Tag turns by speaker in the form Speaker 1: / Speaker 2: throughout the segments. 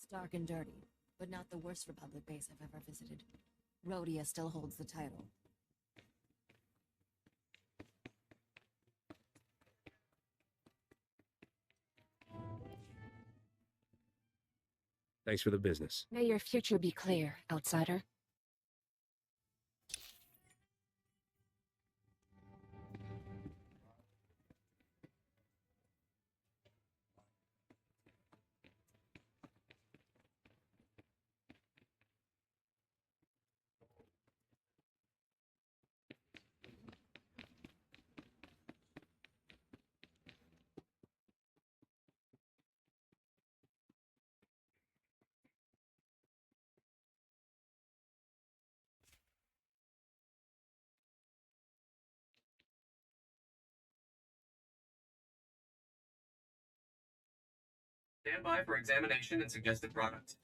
Speaker 1: It's dark and dirty, but not the worst Republic base I've ever visited. Rhodia still holds the title.
Speaker 2: Thanks for the business.
Speaker 3: May your future be clear, outsider.
Speaker 4: Stand by for examination and suggested product.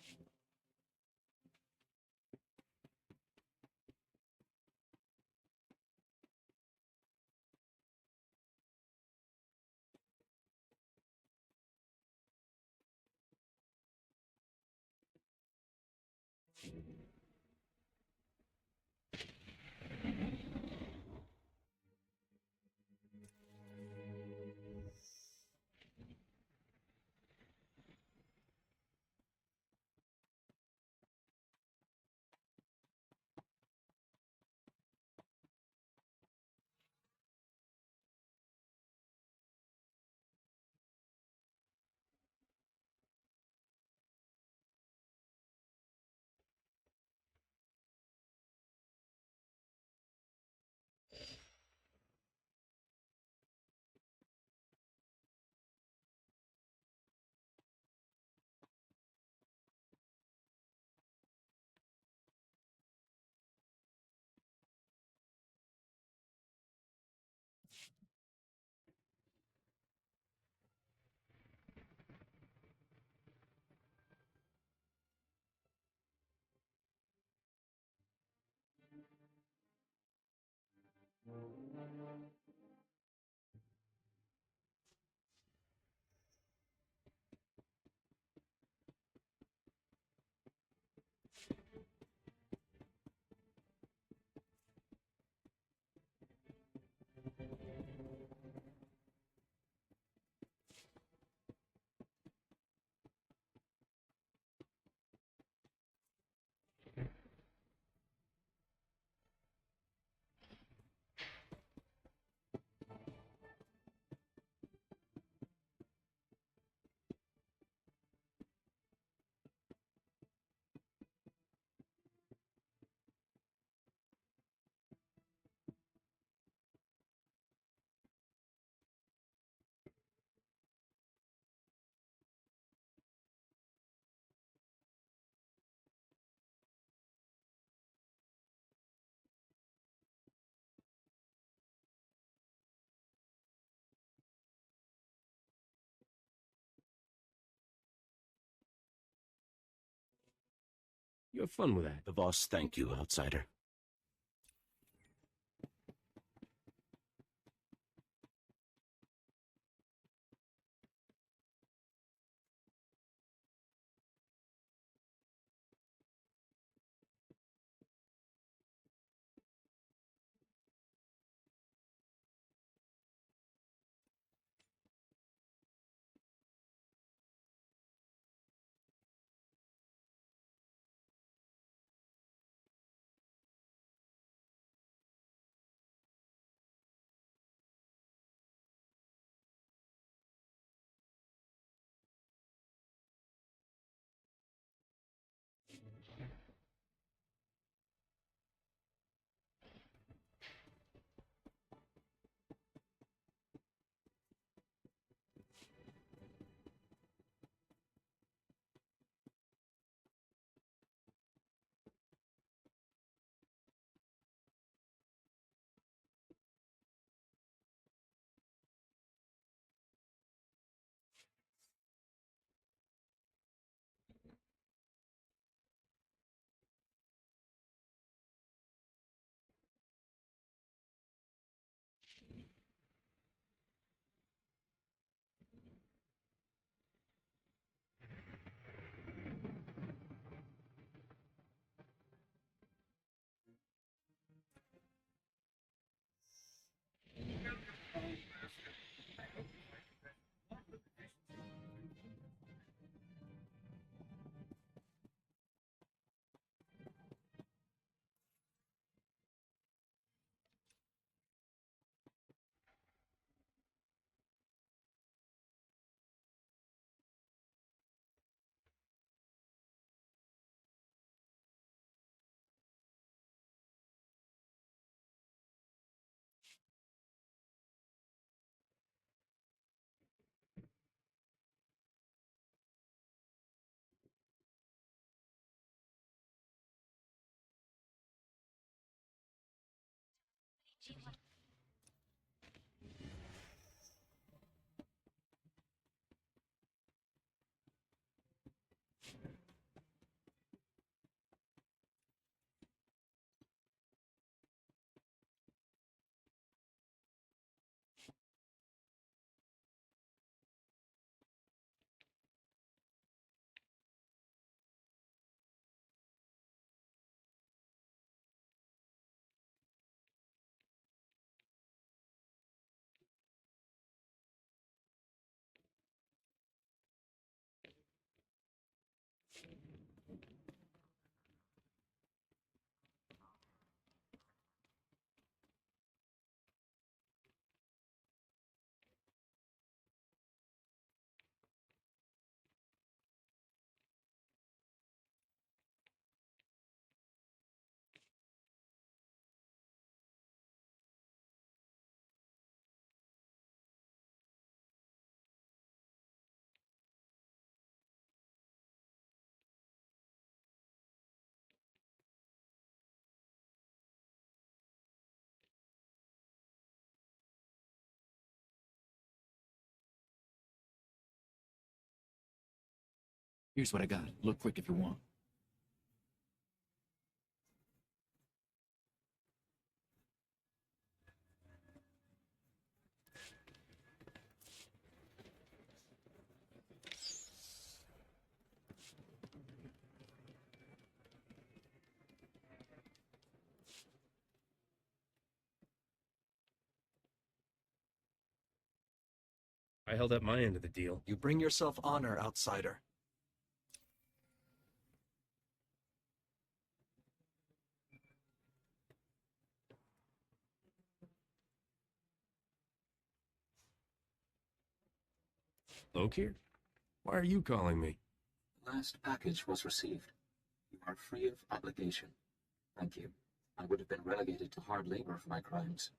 Speaker 2: You have fun with that.
Speaker 5: The boss thank you, outsider. Here's what I got. Look quick if you want.
Speaker 2: I held up my end of the deal.
Speaker 6: You bring yourself honor, outsider.
Speaker 2: Lokir? Why are you calling me?
Speaker 5: Last package was received. You are free of obligation. Thank you. I would have been relegated to hard labor for my crimes.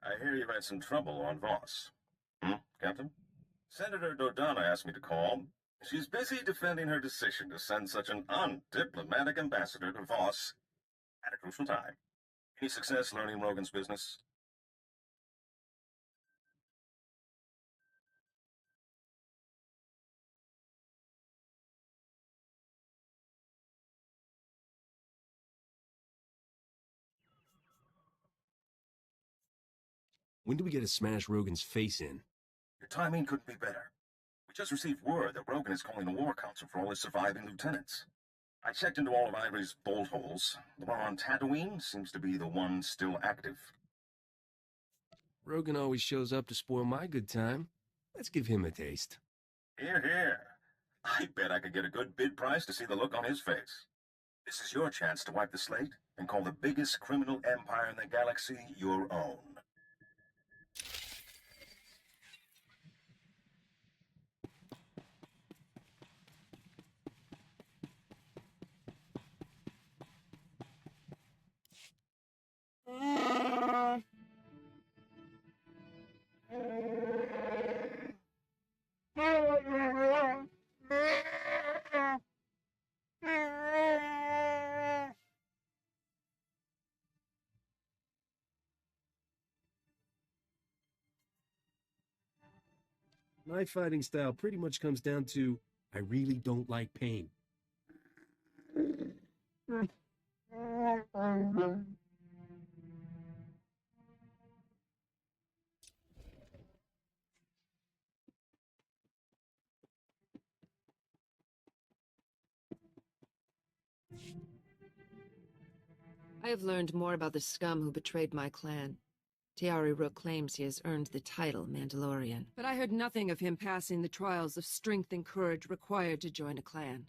Speaker 7: I hear you've had some trouble on Voss. Captain? Senator Dodonna asked me to call. She's busy defending her decision to send such an undiplomatic ambassador to Voss at a crucial time. Any success learning Rogan's business?
Speaker 2: When do we get to smash Rogan's face in?
Speaker 7: Your timing couldn't be better. We just received word that Rogan is calling the War Council for all his surviving lieutenants. I checked into all of Ivory's bolt holes. The one on Tatooine seems to be the one still active.
Speaker 2: Rogan always shows up to spoil my good time. Let's give him a taste.
Speaker 7: Here, here. I bet I could get a good bid price to see the look on his face. This is your chance to wipe the slate and call the biggest criminal empire in the galaxy your own.
Speaker 2: My fighting style pretty much comes down to, I really don't like pain.
Speaker 3: I have learned more about the scum who betrayed my clan. Tiari Rook claims he has earned the title Mandalorian. But I heard nothing of him passing the trials of strength and courage required to join a clan.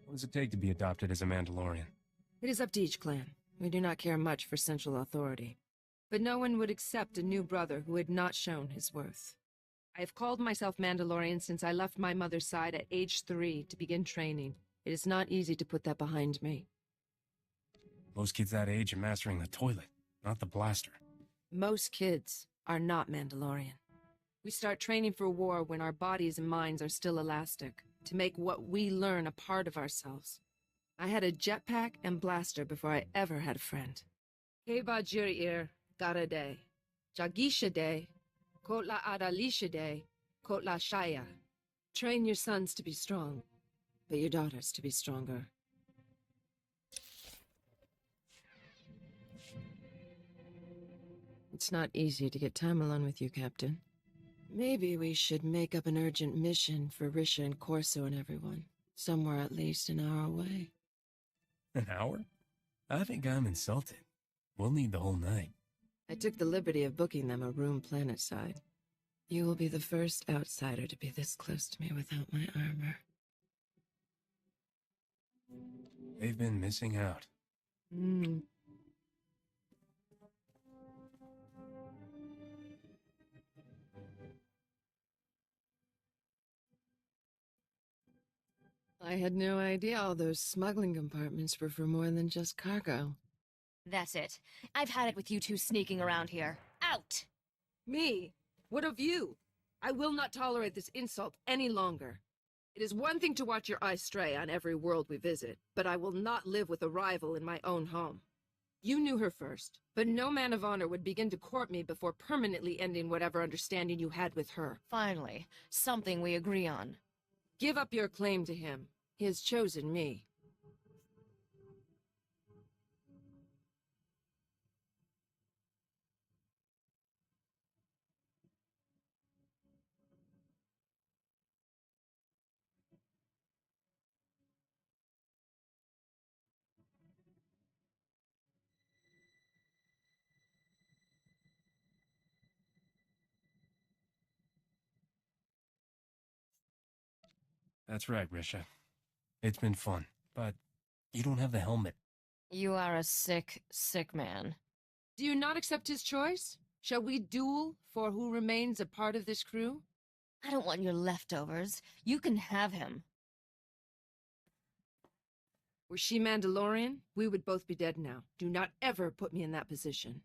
Speaker 2: What does it take to be adopted as a Mandalorian?
Speaker 3: It is up to each clan. We do not care much for central authority. But no one would accept a new brother who had not shown his worth. I have called myself Mandalorian since I left my mother's side at age 3 to begin training. It is not easy to put that behind me.
Speaker 2: Most kids that age are mastering the toilet, not the blaster.
Speaker 3: Most kids are not Mandalorian. We start training for war when our bodies and minds are still elastic, to make what we learn a part of ourselves. I had a jetpack and blaster before I ever had a friend. Keba Jirir Garade, Jagishade, Kotla Adalishade, Kotla Shaya. Train your sons to be strong, but your daughters to be stronger. It's not easy to get time alone with you, Captain. Maybe we should make up an urgent mission for Risha and Corso and everyone. Somewhere at least an hour away.
Speaker 2: An hour? I think I'm insulted. We'll need the whole night.
Speaker 3: I took the liberty of booking them a room planetside. You will be the first outsider to be this close to me without my armor.
Speaker 2: They've been missing out.
Speaker 3: I had no idea all those smuggling compartments were for more than just cargo.
Speaker 1: That's it. I've had it with you two sneaking around here. Out!
Speaker 3: Me? What of you? I will not tolerate this insult any longer. It is one thing to watch your eyes stray on every world we visit, but I will not live with a rival in my own home. You knew her first, but no man of honor would begin to court me before permanently ending whatever understanding you had with her.
Speaker 1: Finally, something we agree on.
Speaker 3: Give up your claim to him. He has chosen me.
Speaker 2: That's right, Risha. It's been fun, but you don't have the helmet.
Speaker 1: You are a sick, sick man.
Speaker 3: Do you not accept his choice? Shall we duel for who remains a part of this crew?
Speaker 1: I don't want your leftovers. You can have him.
Speaker 3: Were she Mandalorian, we would both be dead now. Do not ever put me in that position.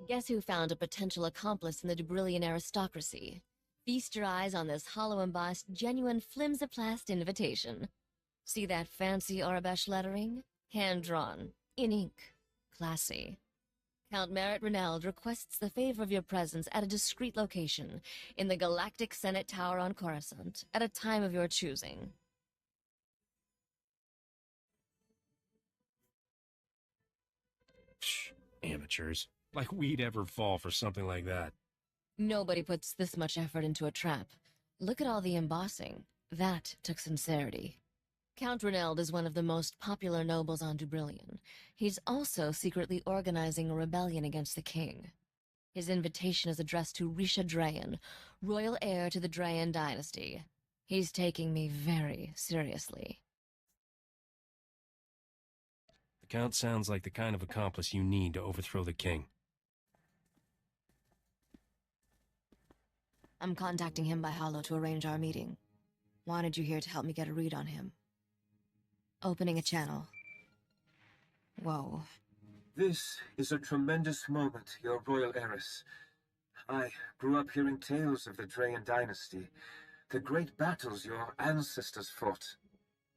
Speaker 1: Guess who found a potential accomplice in the Dubrillian aristocracy? Feast your eyes on this hollow embossed, genuine flimsoplast invitation. See that fancy Arabesh lettering? Hand-drawn, in ink. Classy. Count Merritt Reneld requests the favor of your presence at a discreet location in the Galactic Senate Tower on Coruscant at a time of your choosing.
Speaker 2: Psh, amateurs. Like we'd ever fall for something like that.
Speaker 1: Nobody puts this much effort into a trap. Look at all the embossing. That took sincerity. Count Reneld is one of the most popular nobles on Dubrillion. He's also secretly organizing a rebellion against the king. His invitation is addressed to Risha Drayan, royal heir to the Drayan dynasty. He's taking me very seriously.
Speaker 2: The Count sounds like the kind of accomplice you need to overthrow the king.
Speaker 1: I'm contacting him by holo to arrange our meeting. Wanted you here to help me get a read on him. Opening a channel. Whoa.
Speaker 8: This is a tremendous moment, your royal heiress. I grew up hearing tales of the Drayan dynasty, the great battles your ancestors fought.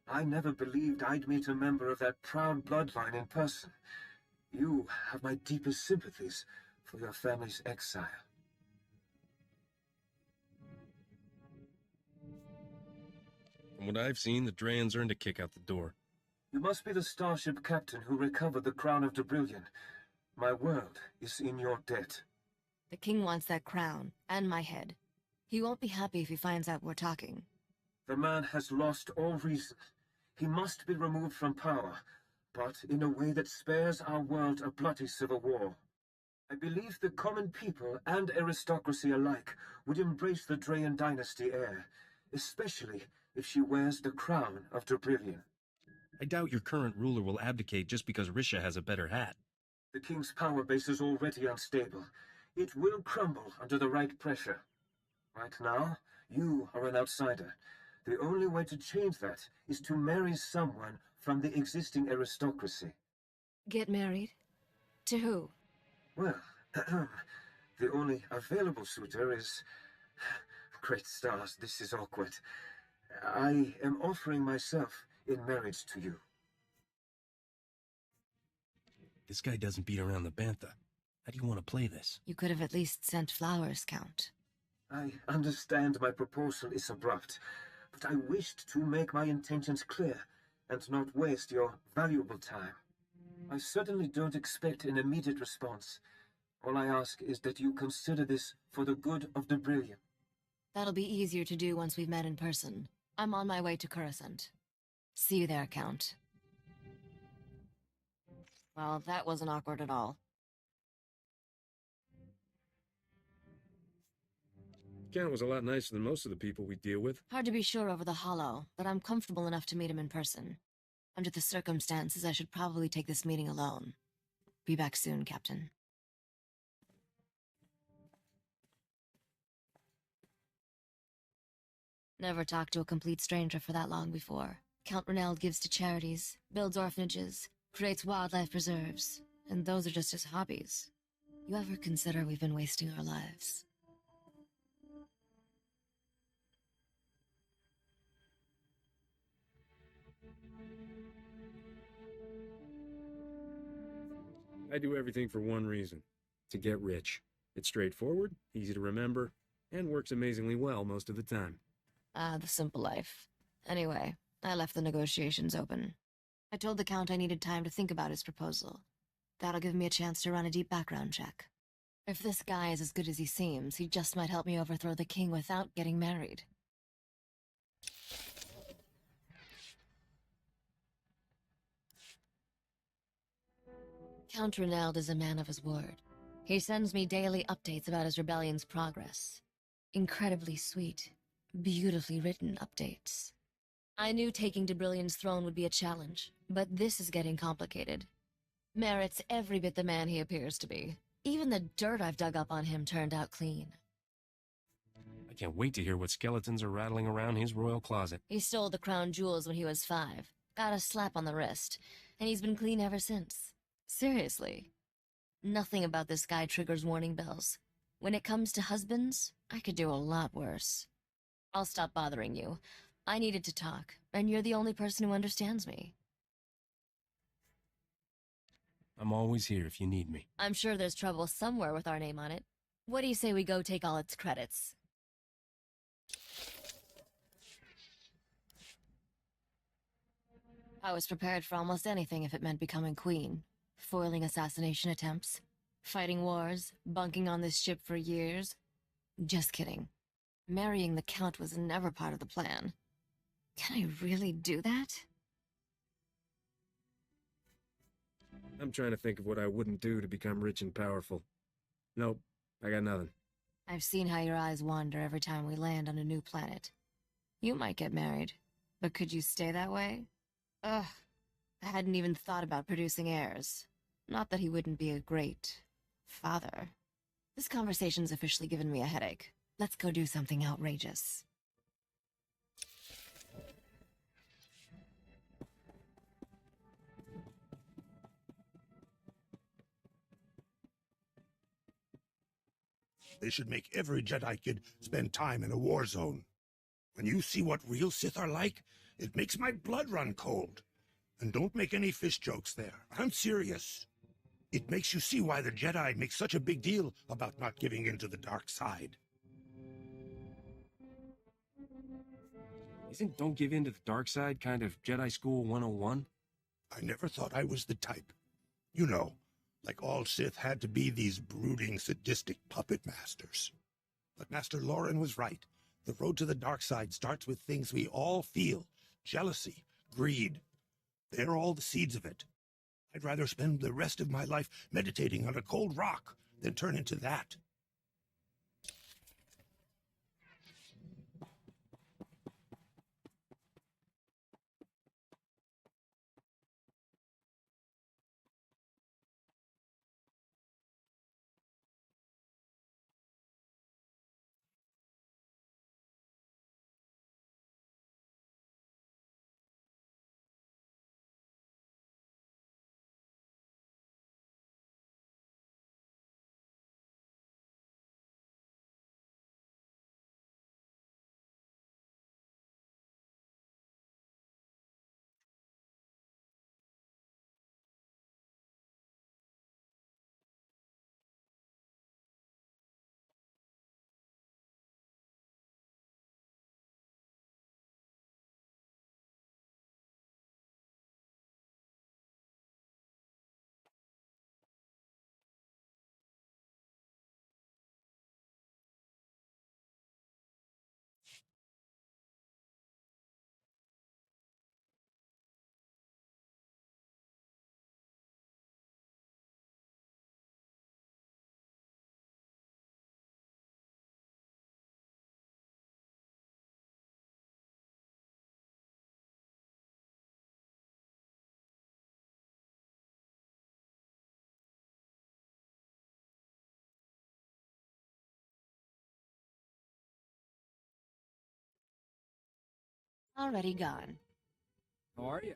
Speaker 8: I never believed I'd meet a member of that proud bloodline in person. You have my deepest sympathies for your family's exile.
Speaker 2: From what I've seen, the Drayans earned a kick out the door.
Speaker 8: You must be the starship captain who recovered the crown of Dubrillion. My world is in your debt.
Speaker 1: The king wants that crown, and my head. He won't be happy if he finds out we're talking.
Speaker 8: The man has lost all reason. He must be removed from power, but in a way that spares our world a bloody civil war. I believe the common people and aristocracy alike would embrace the Drayan dynasty heir, especially if she wears the crown of Dubrillion.
Speaker 2: I doubt your current ruler will abdicate just because Risha has a better hat.
Speaker 8: The king's power base is already unstable. It will crumble under the right pressure. Right now, you are an outsider. The only way to change that is to marry someone from the existing aristocracy.
Speaker 1: Get married? To who?
Speaker 8: Well, the only available suitor is... Great stars, this is awkward. I am offering myself in marriage to you.
Speaker 2: This guy doesn't beat around the bantha. How do you want to play this?
Speaker 1: You could have at least sent flowers, Count.
Speaker 8: I understand my proposal is abrupt, but I wished to make my intentions clear and not waste your valuable time. I certainly don't expect an immediate response. All I ask is that you consider this for the good of Dubrillion.
Speaker 1: That'll be easier to do once we've met in person. I'm on my way to Coruscant. See you there, Count. Well, that wasn't awkward at all.
Speaker 2: Count was a lot nicer than most of the people we deal with.
Speaker 1: Hard to be sure over the holo, but I'm comfortable enough to meet him in person. Under the circumstances, I should probably take this meeting alone. Be back soon, Captain. Never talked to a complete stranger for that long before. Count Reneld gives to charities, builds orphanages, creates wildlife preserves, and those are just his hobbies. You ever consider we've been wasting our lives?
Speaker 2: I do everything for one reason. To get rich. It's straightforward, easy to remember, and works amazingly well most of the time.
Speaker 1: Ah, the simple life. Anyway, I left the negotiations open. I told the Count I needed time to think about his proposal. That'll give me a chance to run a deep background check. If this guy is as good as he seems, he just might help me overthrow the king without getting married. Count Reneld is a man of his word. He sends me daily updates about his rebellion's progress. Incredibly sweet, beautifully written updates. I knew taking Dubrillion's throne would be a challenge, but this is getting complicated. Merritt's every bit the man he appears to be. Even the dirt I've dug up on him turned out clean.
Speaker 2: I can't wait to hear what skeletons are rattling around his royal closet.
Speaker 1: He stole the crown jewels when he was 5, got a slap on the wrist, and he's been clean ever since. Seriously. Nothing about this guy triggers warning bells. When it comes to husbands, I could do a lot worse. I'll stop bothering you. I needed to talk, and you're the only person who understands me.
Speaker 2: I'm always here if you need me.
Speaker 1: I'm sure there's trouble somewhere with our name on it. What do you say we go take all its credits? I was prepared for almost anything if it meant becoming queen. Foiling assassination attempts, fighting wars, bunking on this ship for years. Just kidding. Marrying the Count was never part of the plan. Can I really do that?
Speaker 2: I'm trying to think of what I wouldn't do to become rich and powerful. Nope, I got nothing.
Speaker 1: I've seen how your eyes wander every time we land on a new planet. You might get married, but could you stay that way? Ugh, I hadn't even thought about producing heirs. Not that he wouldn't be a great father. This conversation's officially given me a headache. Let's go do something outrageous.
Speaker 9: They should make every Jedi kid spend time in a war zone. When you see what real Sith are like, it makes my blood run cold. And don't make any fish jokes there. I'm serious. It makes you see why the Jedi make such a big deal about not giving in to the dark side.
Speaker 2: Isn't Don't Give In to the Dark Side kind of Jedi School 101?
Speaker 9: I never thought I was the type. You know, like all Sith had to be these brooding, sadistic puppet masters. But Master Lauren was right. The road to the dark side starts with things we all feel. Jealousy, greed. They're all the seeds of it. I'd rather spend the rest of my life meditating on a cold rock than turn into that.
Speaker 1: Already gone.
Speaker 2: How are you?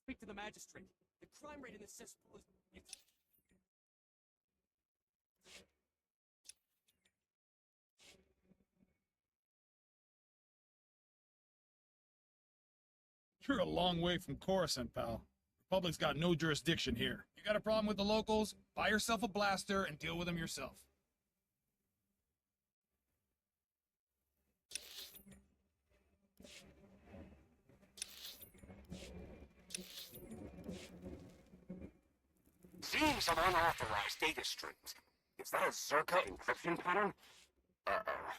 Speaker 10: Speak to the magistrate. The crime rate in this cesspool is...
Speaker 11: You're a long way from Coruscant, pal. Republic's got no jurisdiction here. You got a problem with the locals? Buy yourself a blaster and deal with them yourself.
Speaker 12: seeing some unauthorized data streams. Is that a Zerka encryption pattern? Uh-oh.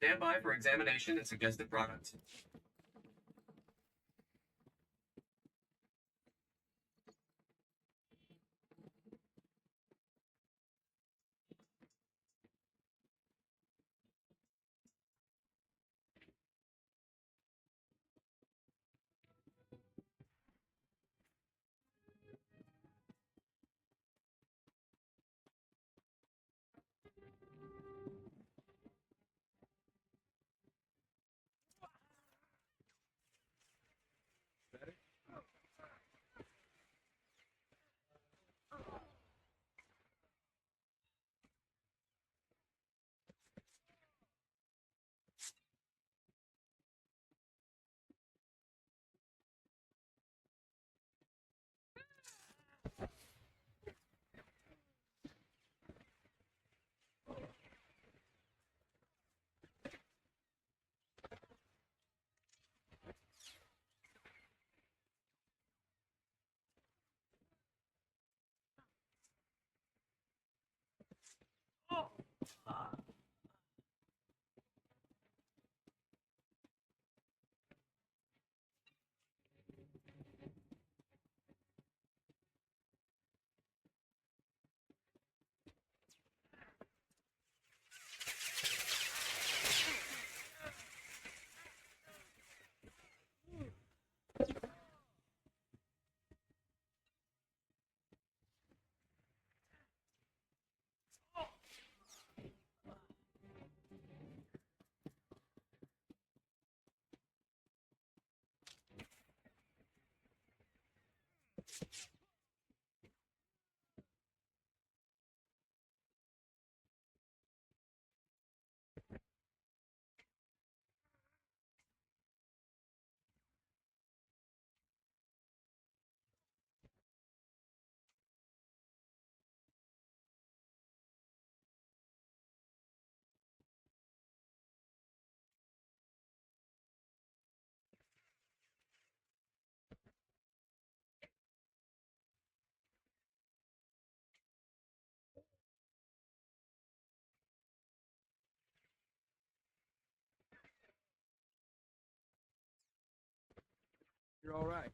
Speaker 4: Stand by for examination and suggested product.
Speaker 11: You're all right.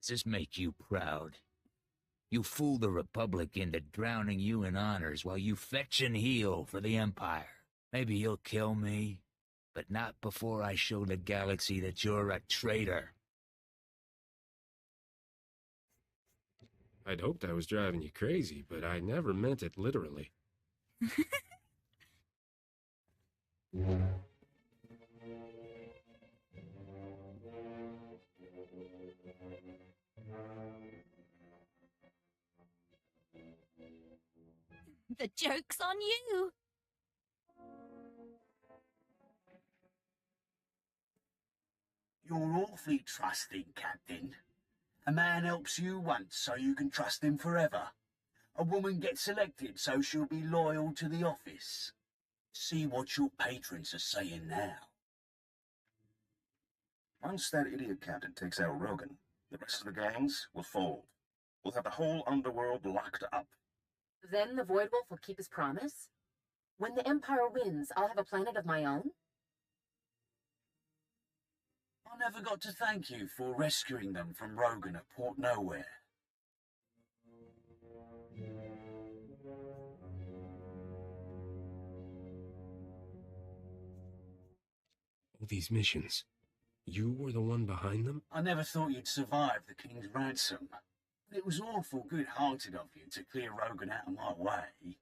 Speaker 13: Does this make you proud? You fool the Republic into drowning you in honors while you fetch and heal for the Empire. Maybe you'll kill me, but not before I show the galaxy that you're a traitor.
Speaker 2: I'd hoped I was driving you crazy, but I never meant it literally.
Speaker 14: The joke's on you!
Speaker 15: You're awfully trusting, Captain. A man helps you once so you can trust him forever. A woman gets selected so she'll be loyal to the office. See what your patrons are saying now.
Speaker 7: Once that idiot captain takes out Rogan, the rest of the gangs will fold. We'll have the whole underworld locked up.
Speaker 16: Then the Void Wolf will keep his promise? When the Empire wins, I'll have a planet of my own?
Speaker 15: I never got to thank you for rescuing them from Rogan at Port Nowhere.
Speaker 2: All these missions. You were the one behind them?
Speaker 15: I never thought you'd survive the King's ransom. But it was awful good-hearted of you to clear Rogan out of my way.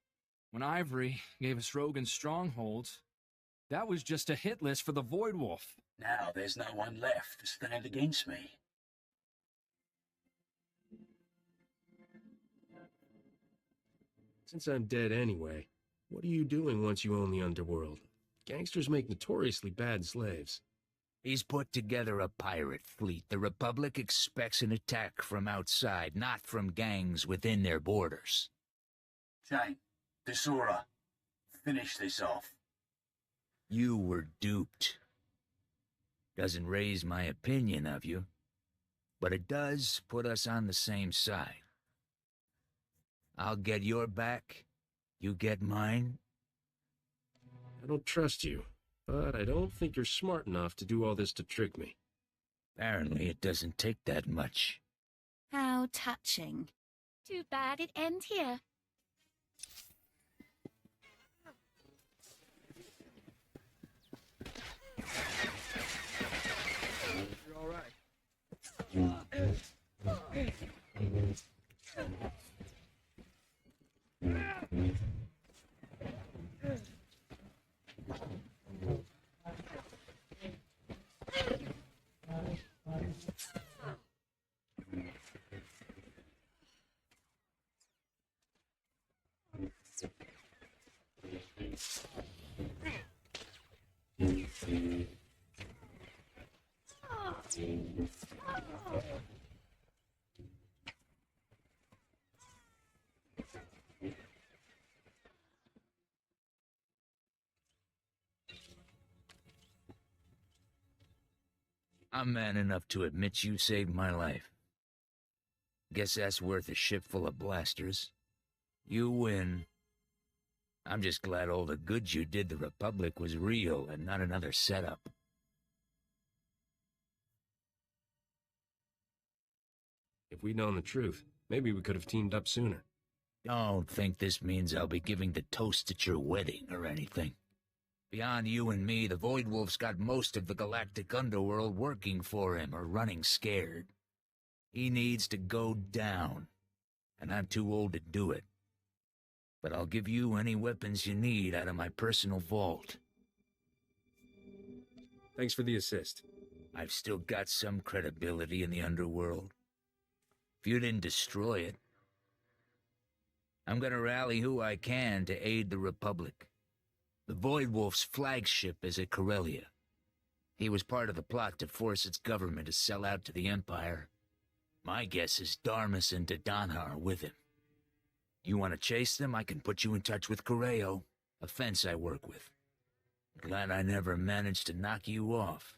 Speaker 10: When Ivory gave us Rogan's stronghold, that was just a hit list for the Void Wolf.
Speaker 15: Now there's no one left to stand against me.
Speaker 2: Since I'm dead anyway, what are you doing once you own the underworld? Gangsters make notoriously bad slaves.
Speaker 13: He's put together a pirate fleet. The Republic expects an attack from outside, not from gangs within their borders.
Speaker 15: Jane, Desora, finish this off.
Speaker 13: You were duped. Doesn't raise my opinion of you, but it does put us on the same side. I'll get your back, you get mine.
Speaker 2: I don't trust you, but I don't think you're smart enough to do all this to trick me.
Speaker 13: Apparently it doesn't take that much.
Speaker 14: How touching. Too bad it ends here.
Speaker 10: You're all right.
Speaker 13: I'm man enough to admit you saved my life. Guess that's worth a ship full of blasters. You win. I'm just glad all the good you did the Republic was real and not another setup.
Speaker 2: If we'd known the truth, maybe we could have teamed up sooner.
Speaker 13: Don't think this means I'll be giving the toast at your wedding or anything. Beyond you and me, the Void Wolf's got most of the galactic underworld working for him or running scared. He needs to go down, and I'm too old to do it. But I'll give you any weapons you need out of my personal vault.
Speaker 2: Thanks for the assist.
Speaker 13: I've still got some credibility in the underworld. If you didn't destroy it, I'm gonna rally who I can to aid the Republic. The Void Wolf's flagship is at Corellia. He was part of the plot to force its government to sell out to the Empire. My guess is Darmus and Dodonna are with him. You want to chase them, I can put you in touch with Corellia, a fence I work with. Glad I never managed to knock you off.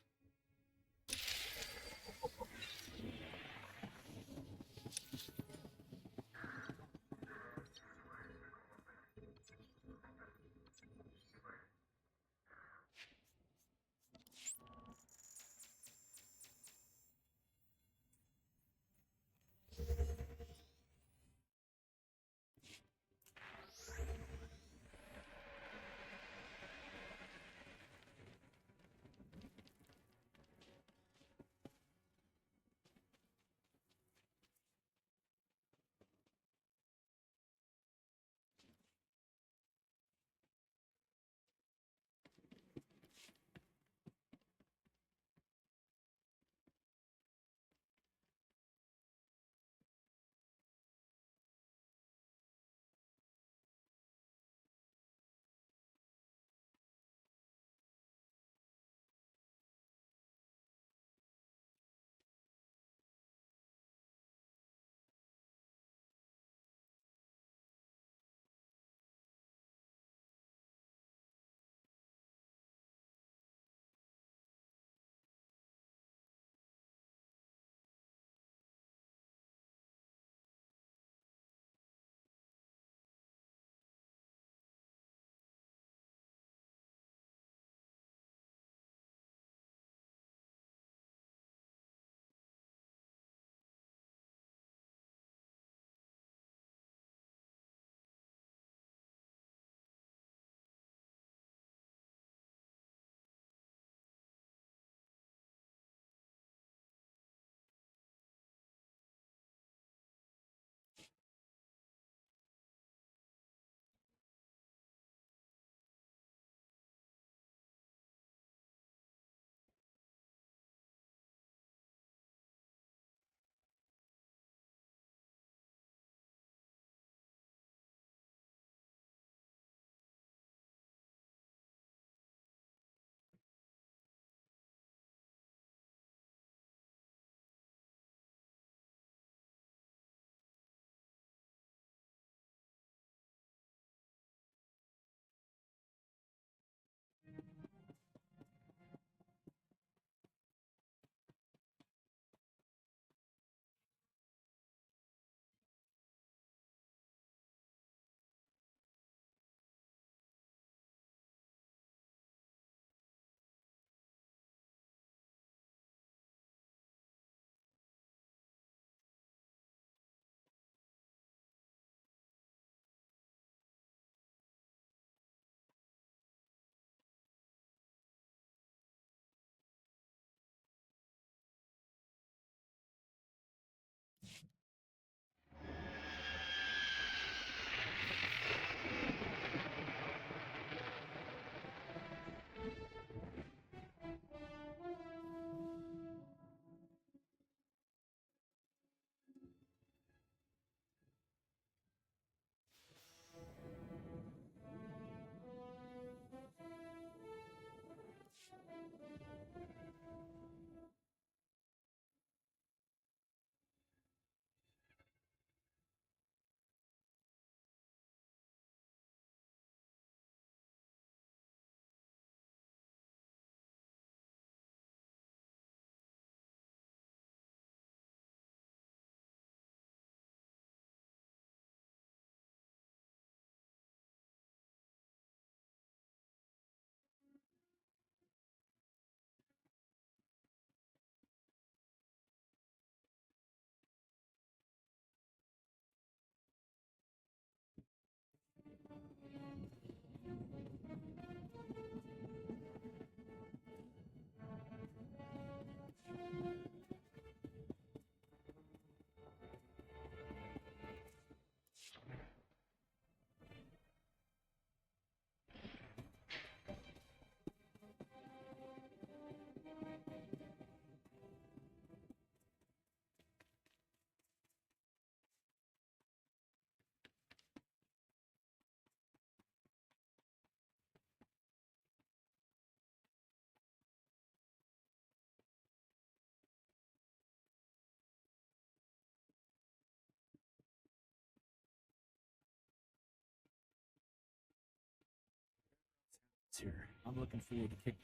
Speaker 10: here. I'm looking forward to kicking.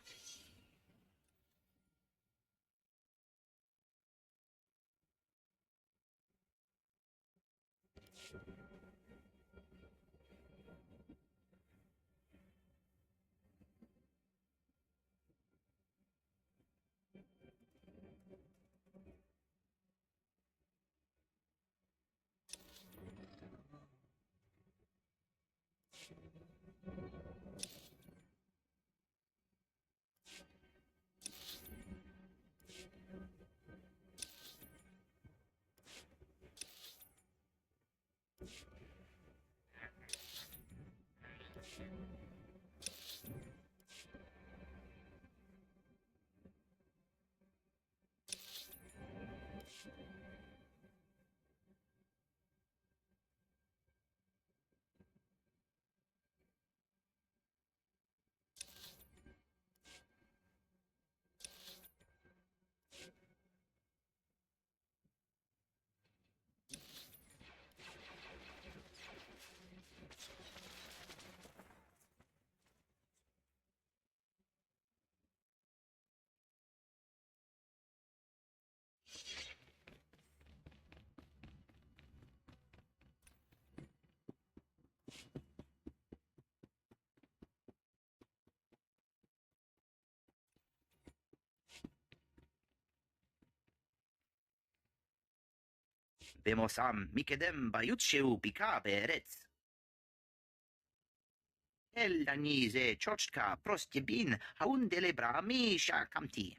Speaker 17: Vemosam mikedem bayutsheu bika beretz. El danize chochka prostibin haundele brami shakamti.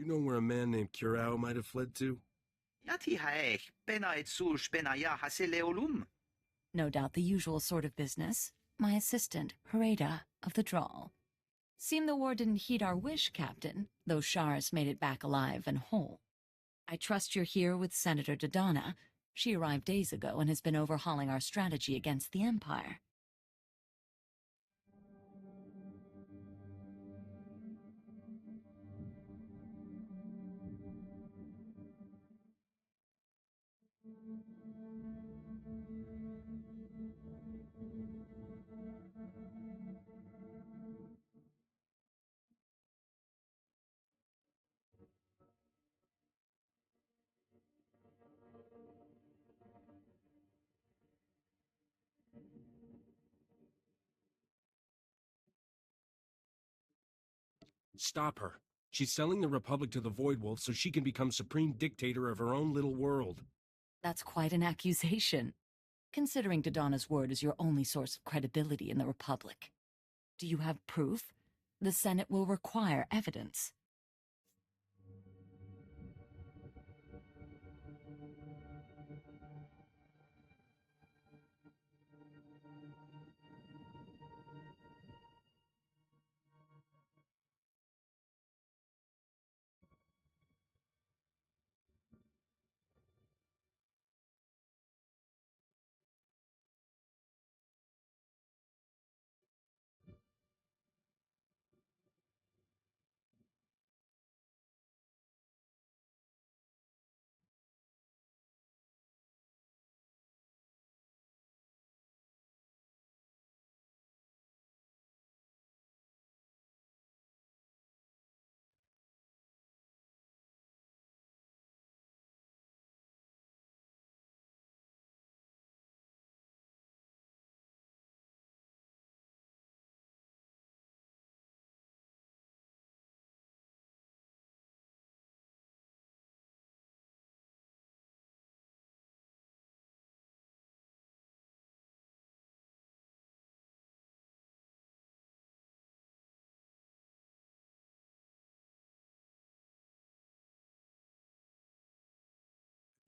Speaker 2: You know where a man named Curao might have fled to?
Speaker 17: Yati haech benait sush benaya haseleolum.
Speaker 18: No doubt the usual sort of business. My assistant, Hereda, of the Drawl. Seemed the war didn't heed our wish, Captain, though Shars made it back alive and whole. I trust you're here with Senator Dodonna. She arrived days ago and has been overhauling our strategy against the Empire.
Speaker 2: Stop her. She's selling the Republic to the Void Wolf so she can become supreme dictator of her own little world.
Speaker 18: That's quite an accusation, considering Dodonna's word is your only source of credibility in the Republic. Do you have proof? The Senate will require evidence.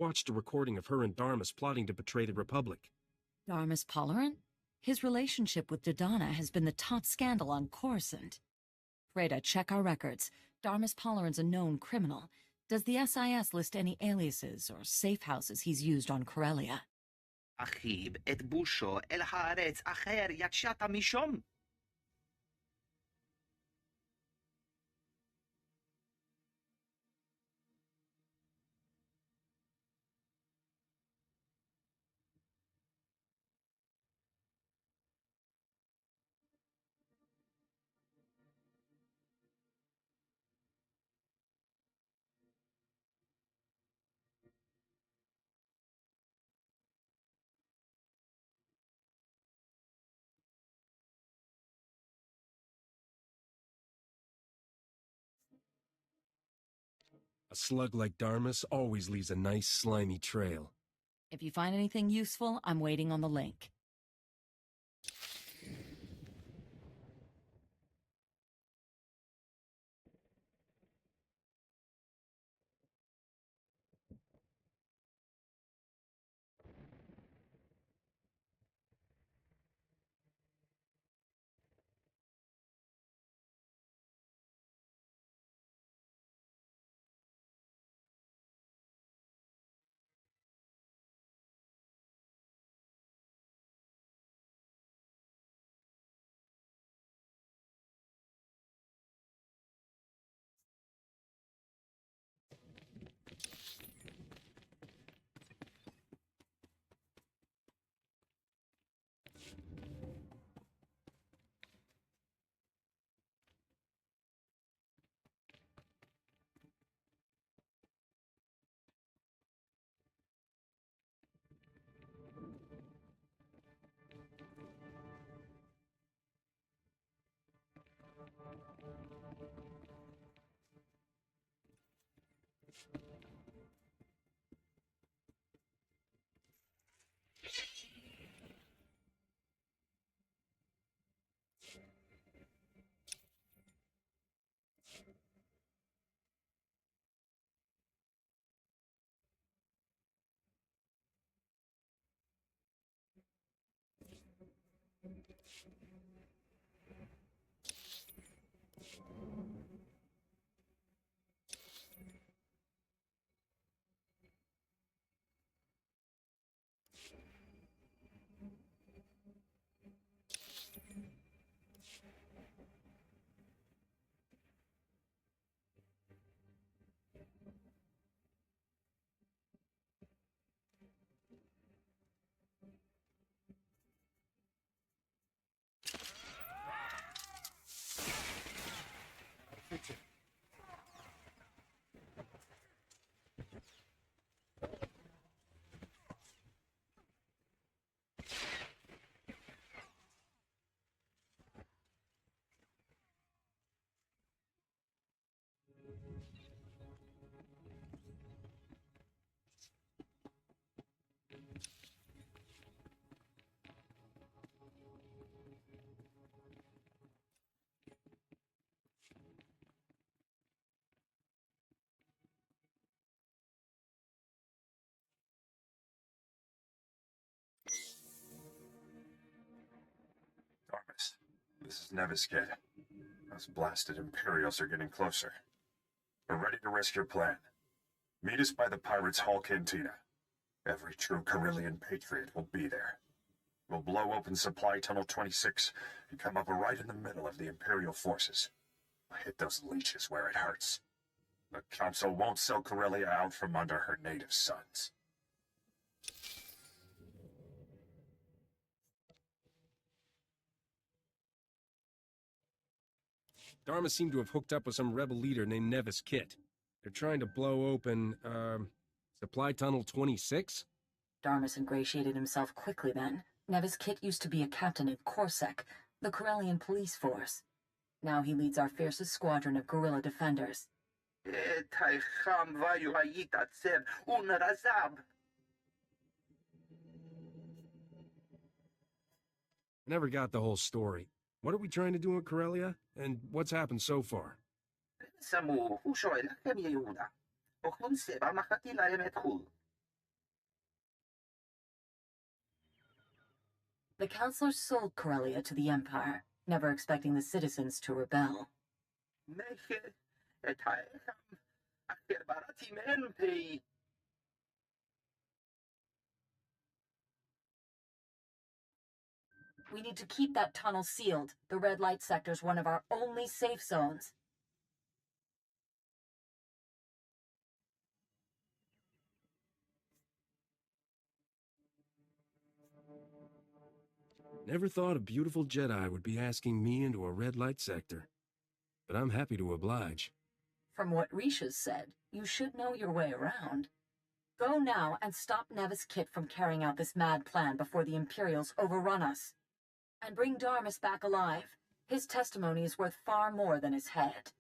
Speaker 2: Watched a recording of her and Darmus plotting to betray the Republic.
Speaker 18: Darmus Polaran? His relationship with Dodonna has been the top scandal on Coruscant. Freda, check our records. Darmus Polaran's a known criminal. Does the SIS list any aliases or safe houses he's used on Corellia?
Speaker 17: Achib et busho el haaretz acher yachata mishom.
Speaker 2: A slug like Darmus always leaves a nice, slimy trail.
Speaker 18: If you find anything useful, I'm waiting on the link.
Speaker 19: Darmus, this is Nevis, kid. Those blasted Imperials are getting closer. We're ready to risk your plan. Meet us by the Pirates' Hall Cantina. Every true Corellian patriot will be there. We'll blow open Supply Tunnel 26 and come up right in the middle of the Imperial forces. Hit those leeches where it hurts. The Council won't sell Corellia out from under her native sons.
Speaker 2: Darmus seemed to have hooked up with some rebel leader named Nevis Kit. They're trying to blow open, Supply Tunnel 26?
Speaker 16: Darmus ingratiated himself quickly then. Nevis Kit used to be a captain in Coruscant, the Corellian police force. Now he leads our fiercest squadron of guerrilla defenders.
Speaker 17: I
Speaker 2: Never got the whole story. What are we trying to do in Corellia? And what's happened so far?
Speaker 16: The Counselor sold Corellia to the Empire, never expecting the citizens to rebel. We need to keep that tunnel sealed. The red light sector's one of our only safe zones.
Speaker 2: Never thought a beautiful Jedi would be asking me into a red light sector. But I'm happy to oblige.
Speaker 16: From what Risha's said, you should know your way around. Go now and stop Nevis Kit from carrying out this mad plan before the Imperials overrun us. And bring Darmus back alive. His testimony is worth far more than his head.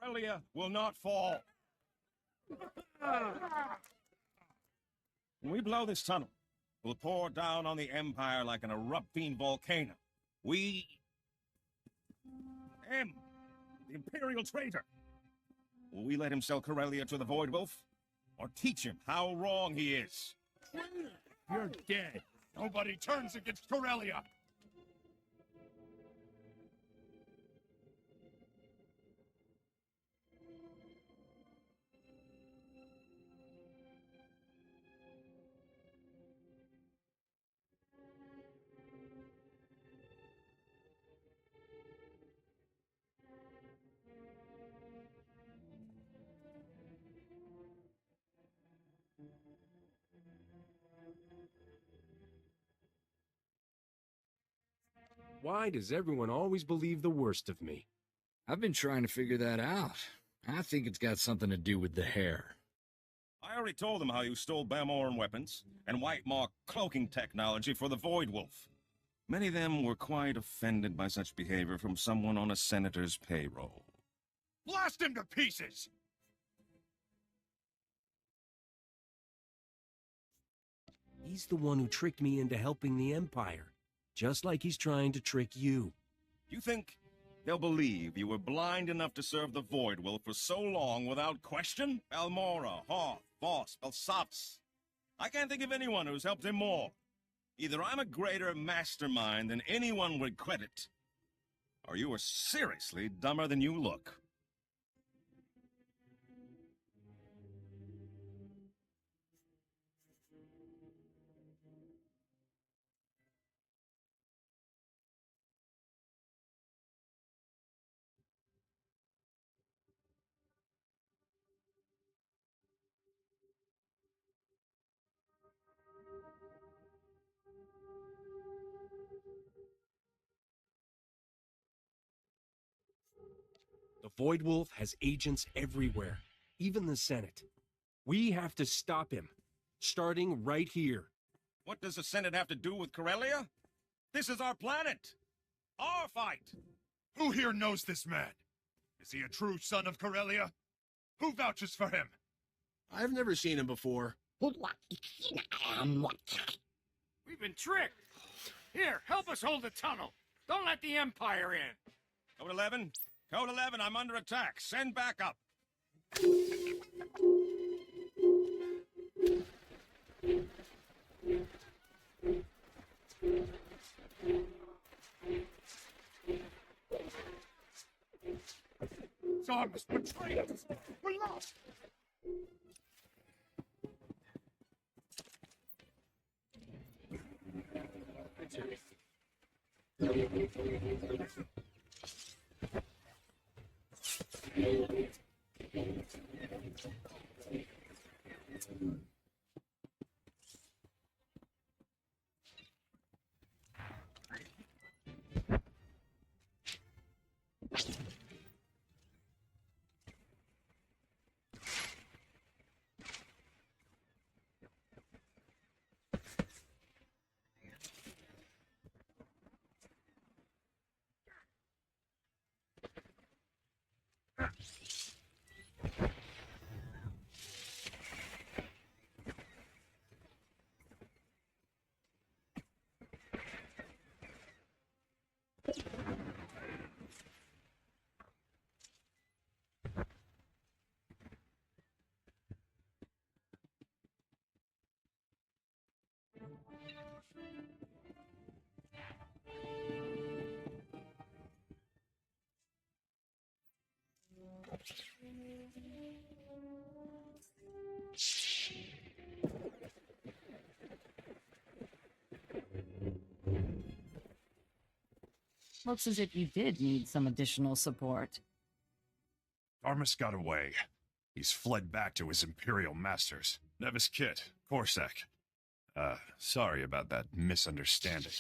Speaker 7: Corellia will not fall. When we blow this tunnel, we'll pour down on the Empire like an erupting volcano. We... him, the Imperial traitor. Will we let him sell Corellia to the Void Wolf? Or teach him how wrong he is?
Speaker 19: You're dead. Nobody turns against Corellia.
Speaker 2: Why does everyone always believe the worst of me?
Speaker 13: I've been trying to figure that out. I think it's got something to do with the hair.
Speaker 7: I already told them how you stole balmorra weapons and white mark cloaking technology for the Void Wolf. Many of them were quite offended by such behavior from someone on a senator's payroll.
Speaker 19: Blast him to pieces!
Speaker 20: He's the one who tricked me into helping the Empire, just like he's trying to trick you.
Speaker 7: You think they'll believe you were blind enough to serve the Void Wolf for so long without question? Balmorra, Hoth, Voss, Belsavus. I can't think of anyone who's helped him more. Either I'm a greater mastermind than anyone would credit, or you are seriously dumber than you look.
Speaker 20: The Void Wolf has agents everywhere, even the Senate. We have to stop him, starting right here.
Speaker 7: What does the Senate have to do with Corellia? This is our planet. Our fight.
Speaker 19: Who here knows this man? Is he a true son of Corellia? Who vouches for him?
Speaker 21: I've never seen him before.
Speaker 11: We've been tricked. Here, help us hold the tunnel. Don't let the Empire in.
Speaker 7: Code 11. Code 11, I'm under attack. Send backup.
Speaker 19: Zarmus betrayed us. We're lost.
Speaker 18: Looks as if you did need some additional support.
Speaker 19: Armus got away. He's fled back to his Imperial masters. Nevis Kit, Corsac. Sorry about that misunderstanding.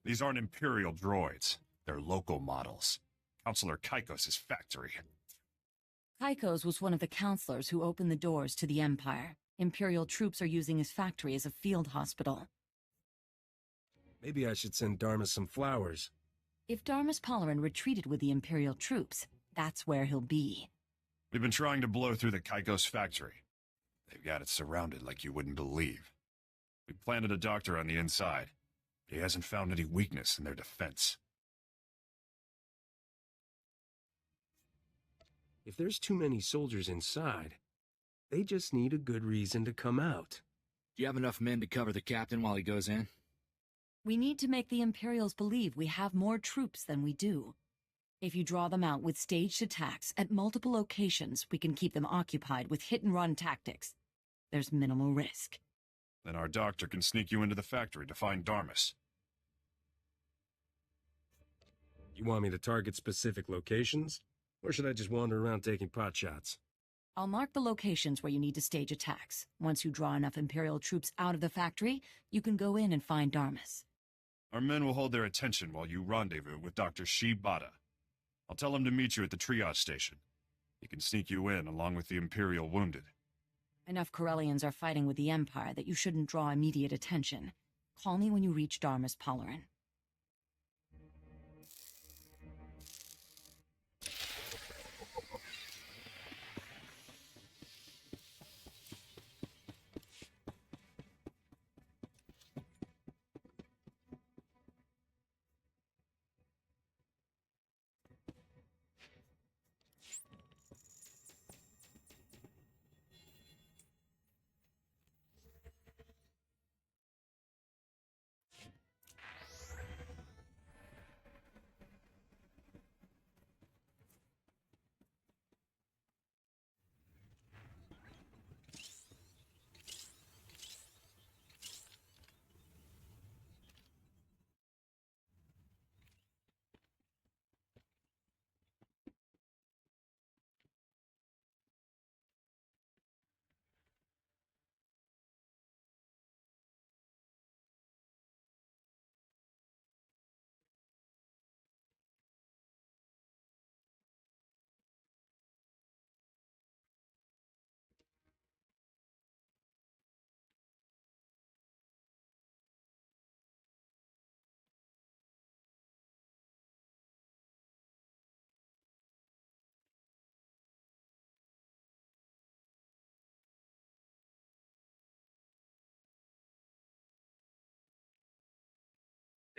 Speaker 19: These aren't Imperial droids. They're local models. Counselor Kaikos' factory.
Speaker 18: Kaikos was one of the counselors who opened the doors to the Empire. Imperial troops are using his factory as a field hospital.
Speaker 20: Maybe I should send Dharma some flowers.
Speaker 18: If Darmus Polarin retreated with the Imperial troops, that's where he'll be.
Speaker 19: We've been trying to blow through the Kaikos factory. They've got it surrounded like you wouldn't believe. We planted a doctor on the inside, but he hasn't found any weakness in their defense.
Speaker 20: If there's too many soldiers inside, they just need a good reason to come out.
Speaker 10: Do you have enough men to cover the captain while he goes in?
Speaker 18: We need to make the Imperials believe we have more troops than we do. If you draw them out with staged attacks at multiple locations, we can keep them occupied with hit-and-run tactics. There's minimal risk.
Speaker 19: Then our doctor can sneak you into the factory to find Darmus.
Speaker 2: You want me to target specific locations? Or should I just wander around taking pot shots?
Speaker 18: I'll mark the locations where you need to stage attacks. Once you draw enough Imperial troops out of the factory, you can go in and find Darmus.
Speaker 19: Our men will hold their attention while you rendezvous with Dr. Shibata. I'll tell him to meet you at the triage station. He can sneak you in along with the Imperial wounded.
Speaker 18: Enough Corellians are fighting with the Empire that you shouldn't draw immediate attention. Call me when you reach Darmus Polarin.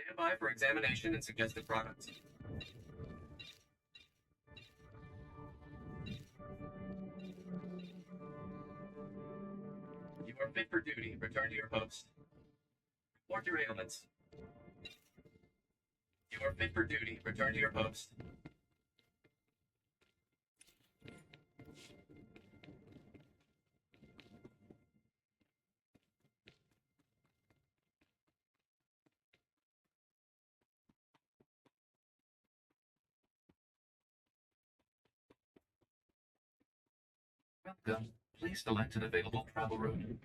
Speaker 4: Stand by for examination and suggested products. You are fit for duty. Return to your post. Report your ailments. You are fit for duty. Return to your post. Welcome. Please select an available travel route.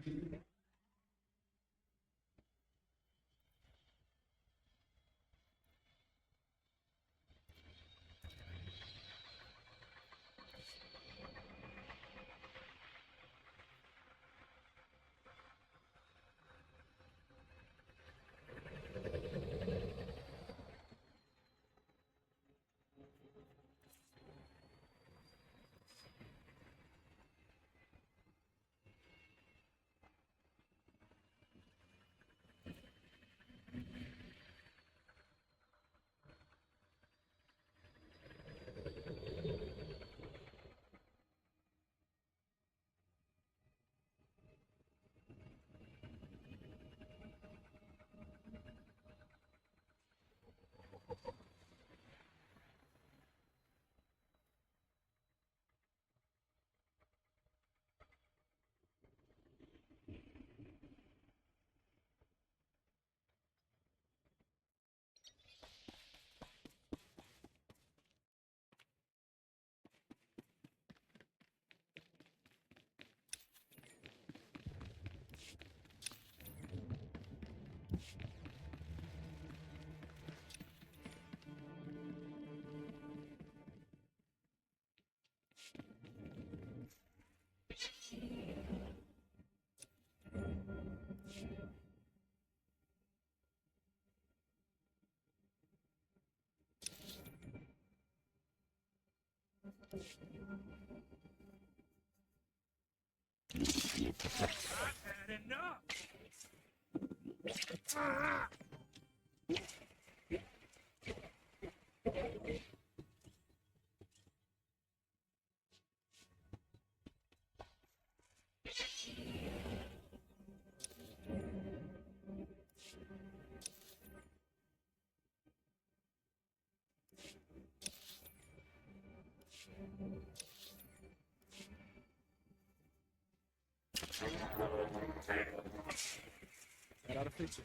Speaker 11: I've had enough. Ah!
Speaker 20: That ought to fix it.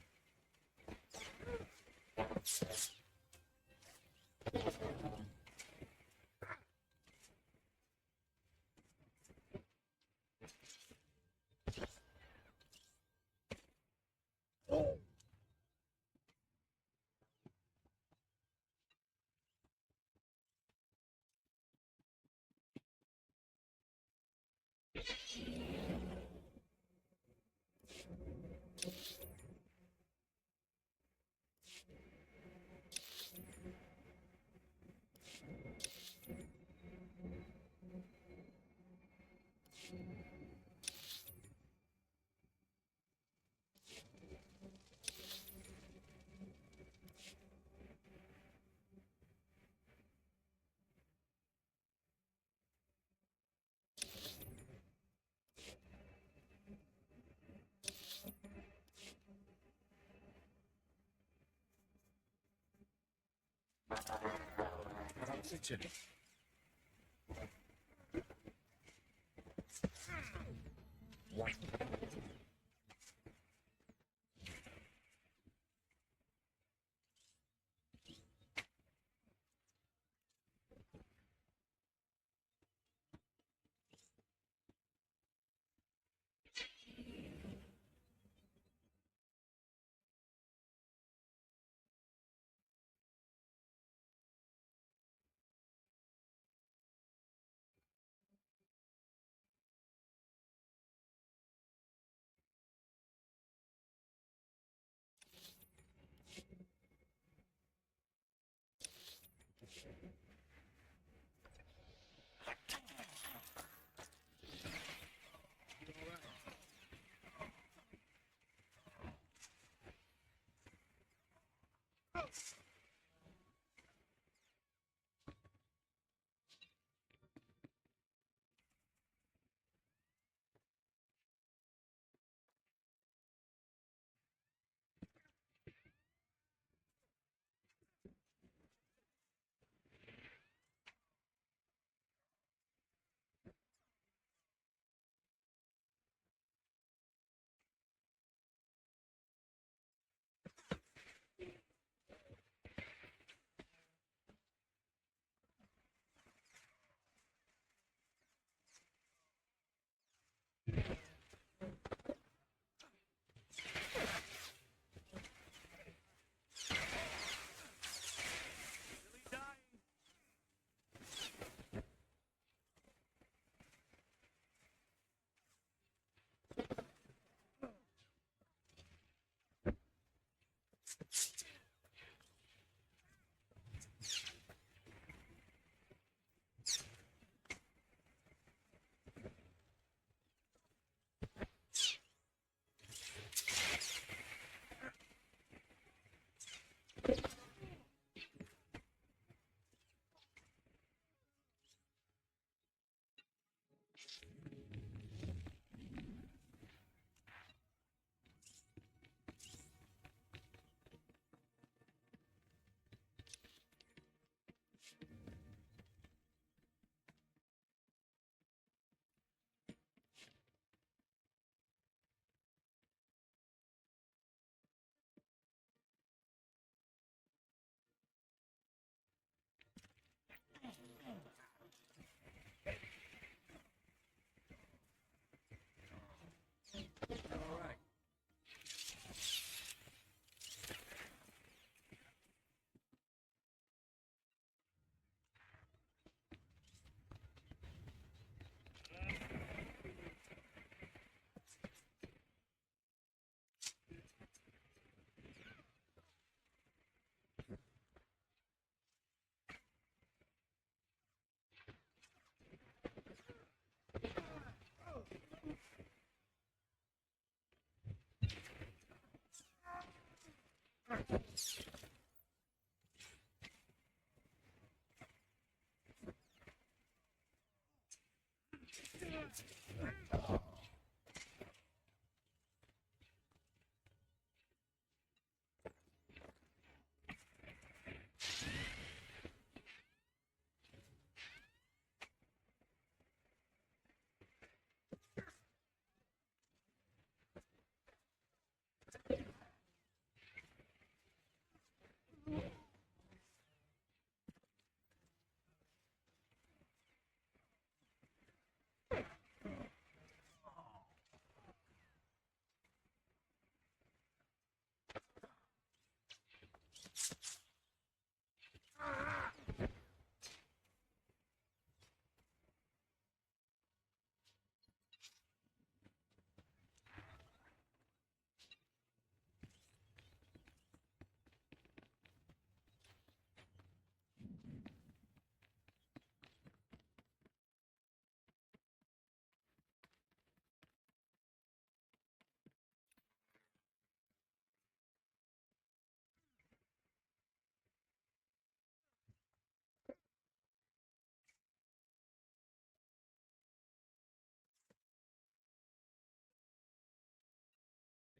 Speaker 20: That ought to fix it.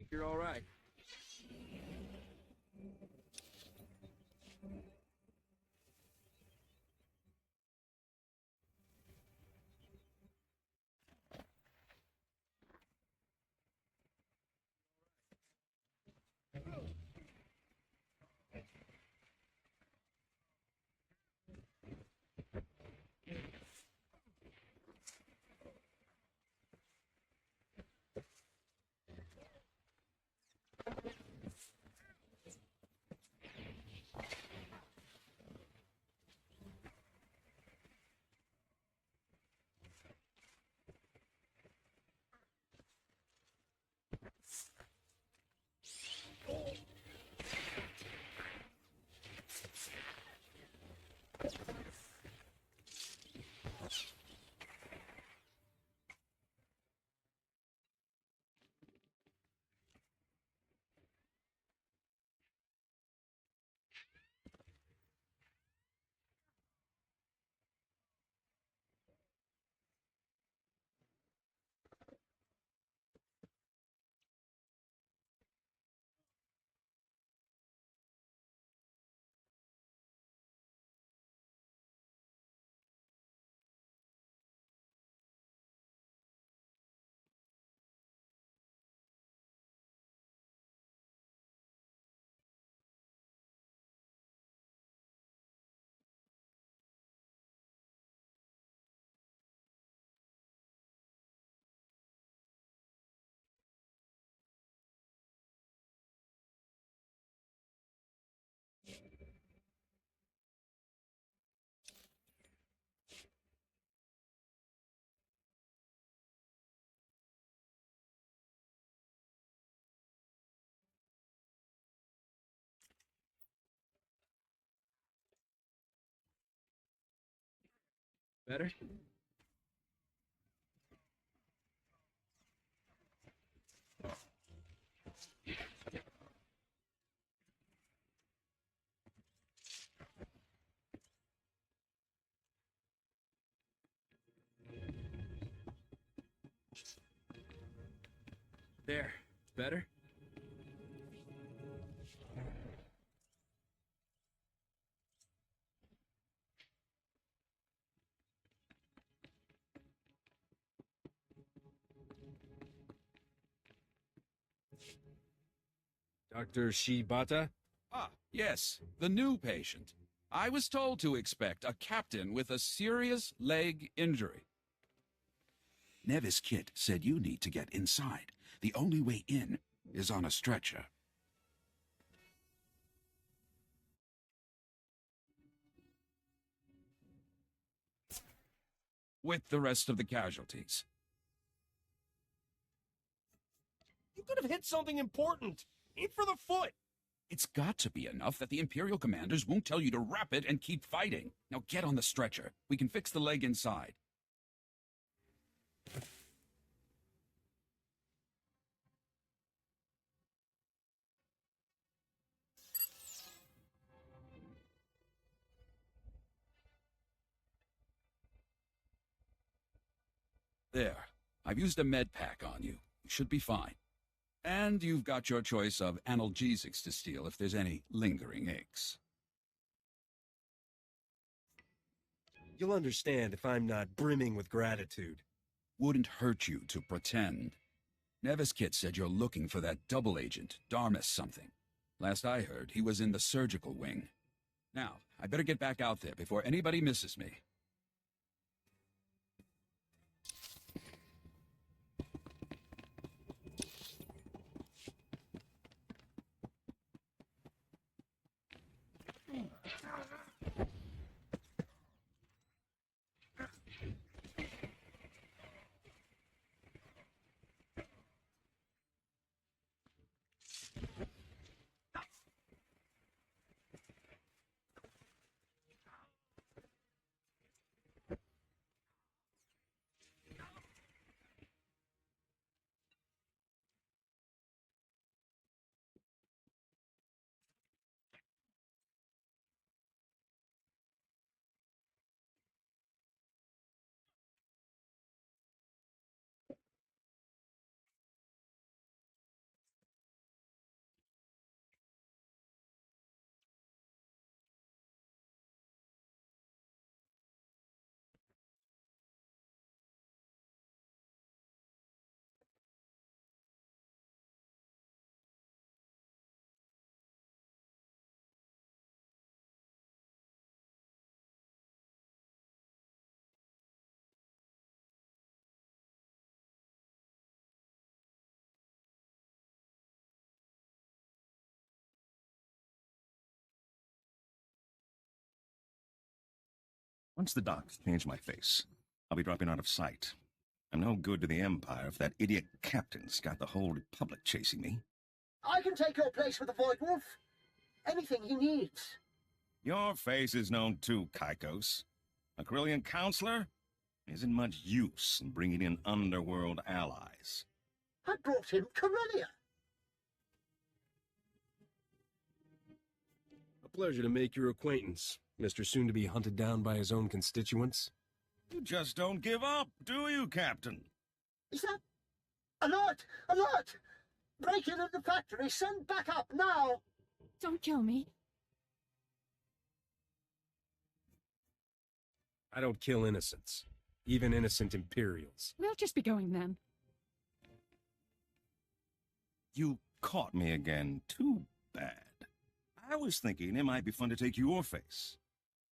Speaker 10: Think you're all right. Better? There. Better? Dr. Shibata?
Speaker 6: Ah, yes, the new patient. I was told to expect a captain with a serious leg injury.
Speaker 22: Nevis Kit said you need to get inside. The only way in is on a stretcher.
Speaker 6: With the rest of the casualties.
Speaker 21: You could have hit something important. Aim for the foot.
Speaker 6: It's got to be enough that the Imperial commanders won't tell you to wrap it and keep fighting. Now get on the stretcher. We can fix the leg inside. There. I've used a med pack on you. You should be fine. And you've got your choice of analgesics to steal if there's any lingering aches.
Speaker 20: You'll understand if I'm not brimming with gratitude.
Speaker 6: Wouldn't hurt you to pretend. Nevis Kit said you're looking for that double agent, Darmus something. Last I heard, he was in the surgical wing. Now, I better get back out there before anybody misses me.
Speaker 7: Once the docs change my face, I'll be dropping out of sight. I'm no good to the Empire if that idiot captain's got the whole Republic chasing me.
Speaker 3: I can take your place with the Void Wolf. Anything he needs.
Speaker 7: Your face is known too, Kaikos. A Corellian counselor isn't much use in bringing in underworld allies.
Speaker 3: I brought him Corellia.
Speaker 20: A pleasure to make your acquaintance, Mr. Soon-to-be hunted down by his own constituents.
Speaker 7: You just don't give up, do you, Captain?
Speaker 3: Is that... Alert! Alert! Break in at the factory. Send back up now.
Speaker 14: Don't kill me.
Speaker 20: I don't kill innocents, even innocent Imperials.
Speaker 14: We'll just be going then.
Speaker 7: You caught me again. Too bad. I was thinking it might be fun to take your face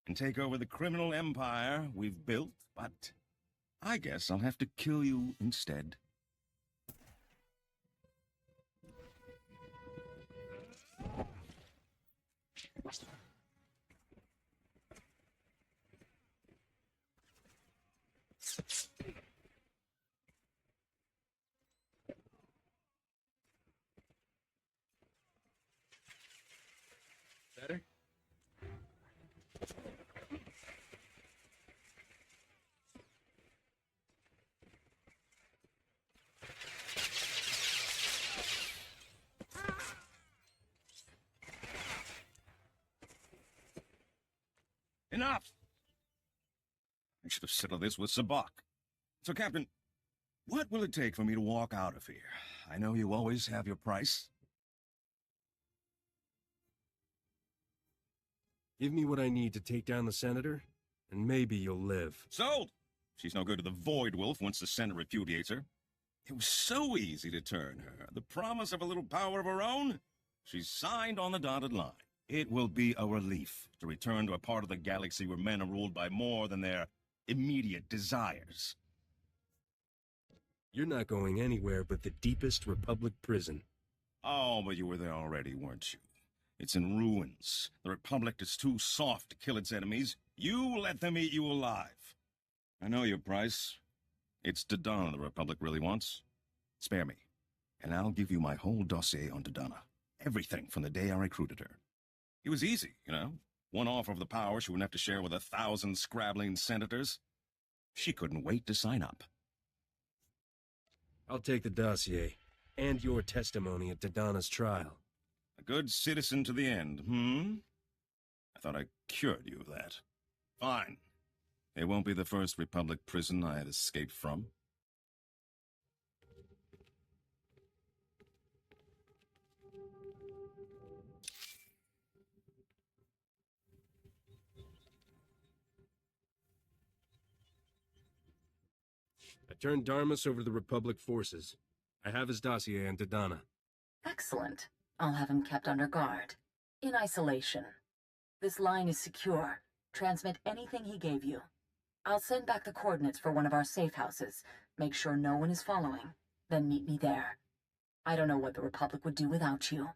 Speaker 7: and take over the criminal empire we've built, but I guess I'll have to kill you instead.
Speaker 20: Better?
Speaker 7: Enough! I should have settled this with Sabak. So, Captain, what will it take for me to walk out of here? I know you always have your price.
Speaker 20: Give me what I need to take down the Senator, and maybe you'll live.
Speaker 7: Sold! She's no good to the Void Wolf once the Senate repudiates her. It was so easy to turn her. The promise of a little power of her own? She's signed on the dotted line. It will be a relief to return to a part of the galaxy where men are ruled by more than their immediate desires.
Speaker 20: You're not going anywhere but the deepest Republic prison.
Speaker 7: Oh, but you were there already, weren't you? It's in ruins. The Republic is too soft to kill its enemies. You let them eat you alive. I know your price. It's Dodonna the Republic really wants. Spare me, and I'll give you my whole dossier on Dodonna. Everything from the day I recruited her. It was easy, you know. One offer of the power she wouldn't have to share with 1,000 scrabbling senators. She couldn't wait to sign up.
Speaker 20: I'll take the dossier, and your testimony at Dodonna's trial.
Speaker 7: A good citizen to the end, I thought I cured you of that. Fine. It won't be the first Republic prison I had escaped from.
Speaker 2: turned Darmus over to the Republic forces. I have his dossier on Dodonna.
Speaker 16: Excellent. I'll have him kept under guard. In isolation. This line is secure. Transmit anything he gave you. I'll send back the coordinates for one of our safe houses. Make sure no one is following. Then meet me there. I don't know what the Republic would do without you.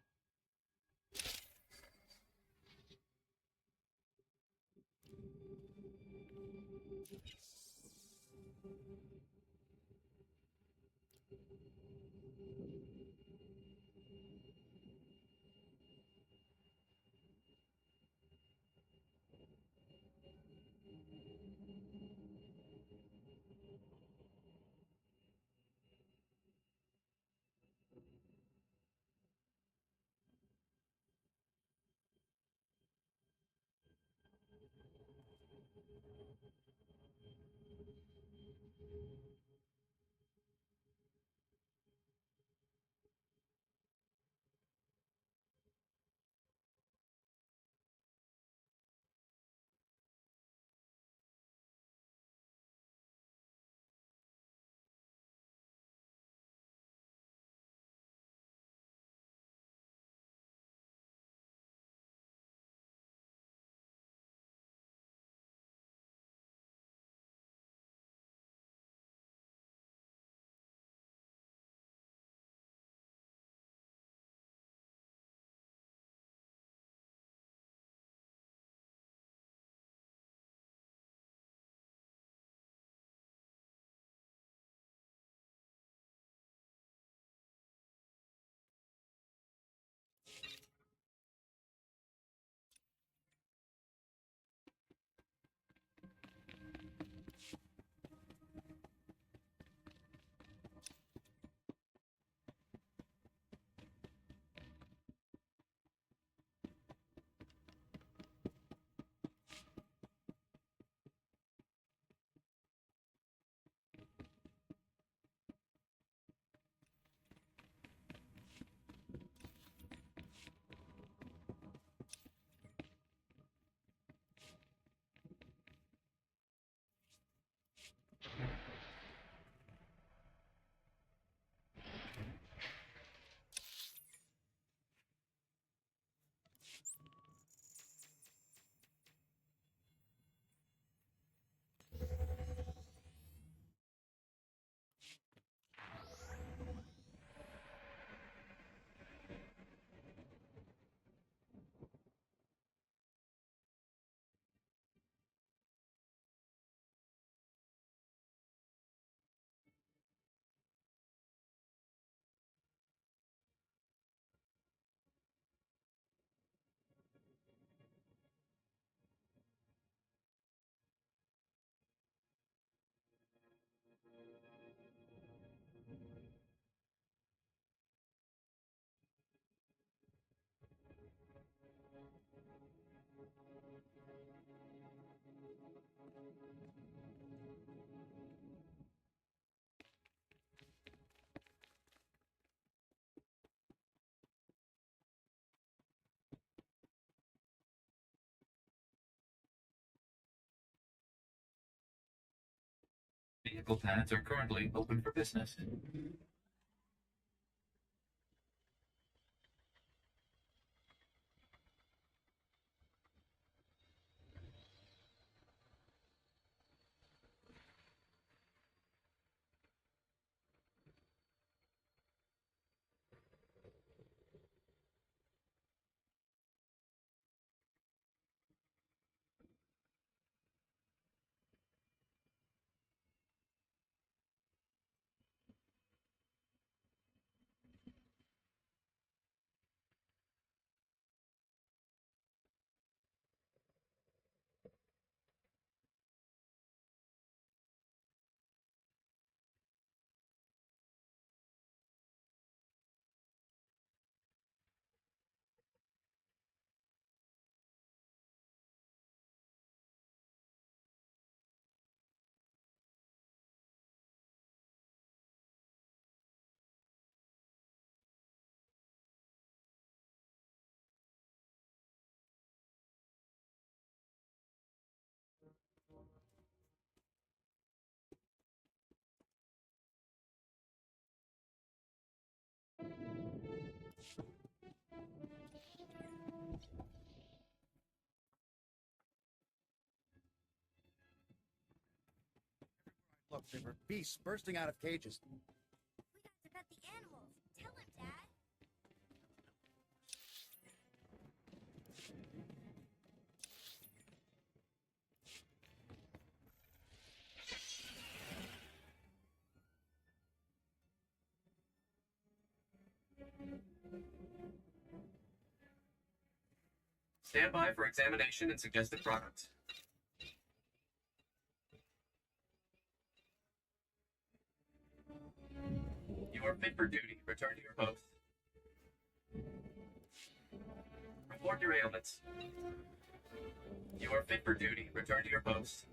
Speaker 4: Vehicle pads are currently open for business.
Speaker 5: There were beasts bursting out of cages.
Speaker 8: We got to vet the animals. Tell him, Dad.
Speaker 4: Stand by for examination and suggested product. You are fit for duty. Return to your post. Report your ailments. You are fit for duty. Return to your post.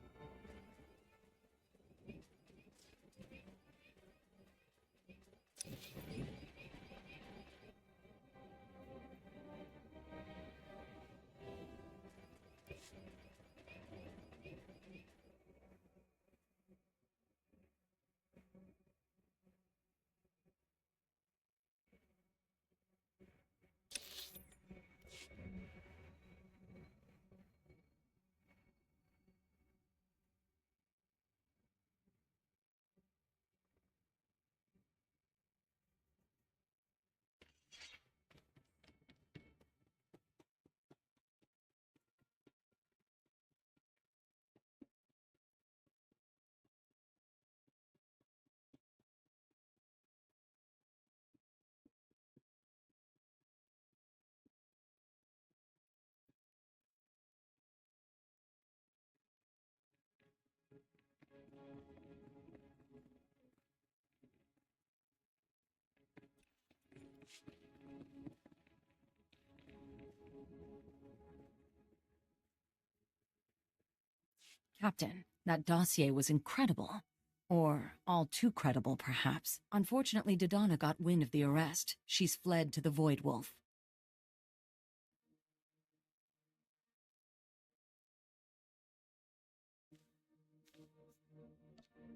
Speaker 18: Captain, that dossier was incredible. Or all too credible, perhaps. Unfortunately, Dodonna got wind of the arrest. She's fled to the Void Wolf.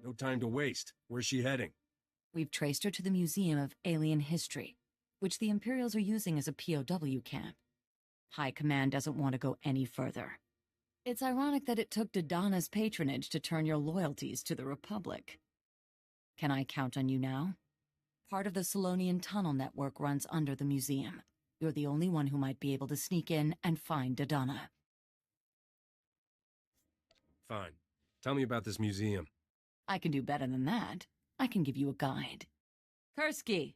Speaker 20: No time to waste. Where's she heading?
Speaker 18: We've traced her to the Museum of Alien History, which the Imperials are using as a POW camp. High Command doesn't want to go any further. It's ironic that it took Dodonna's patronage to turn your loyalties to the Republic. Can I count on you now? Part of the Solonian tunnel network runs under the museum. You're the only one who might be able to sneak in and find Dodonna.
Speaker 20: Fine. Tell me about this museum.
Speaker 18: I can do better than that. I can give you a guide. Kursky!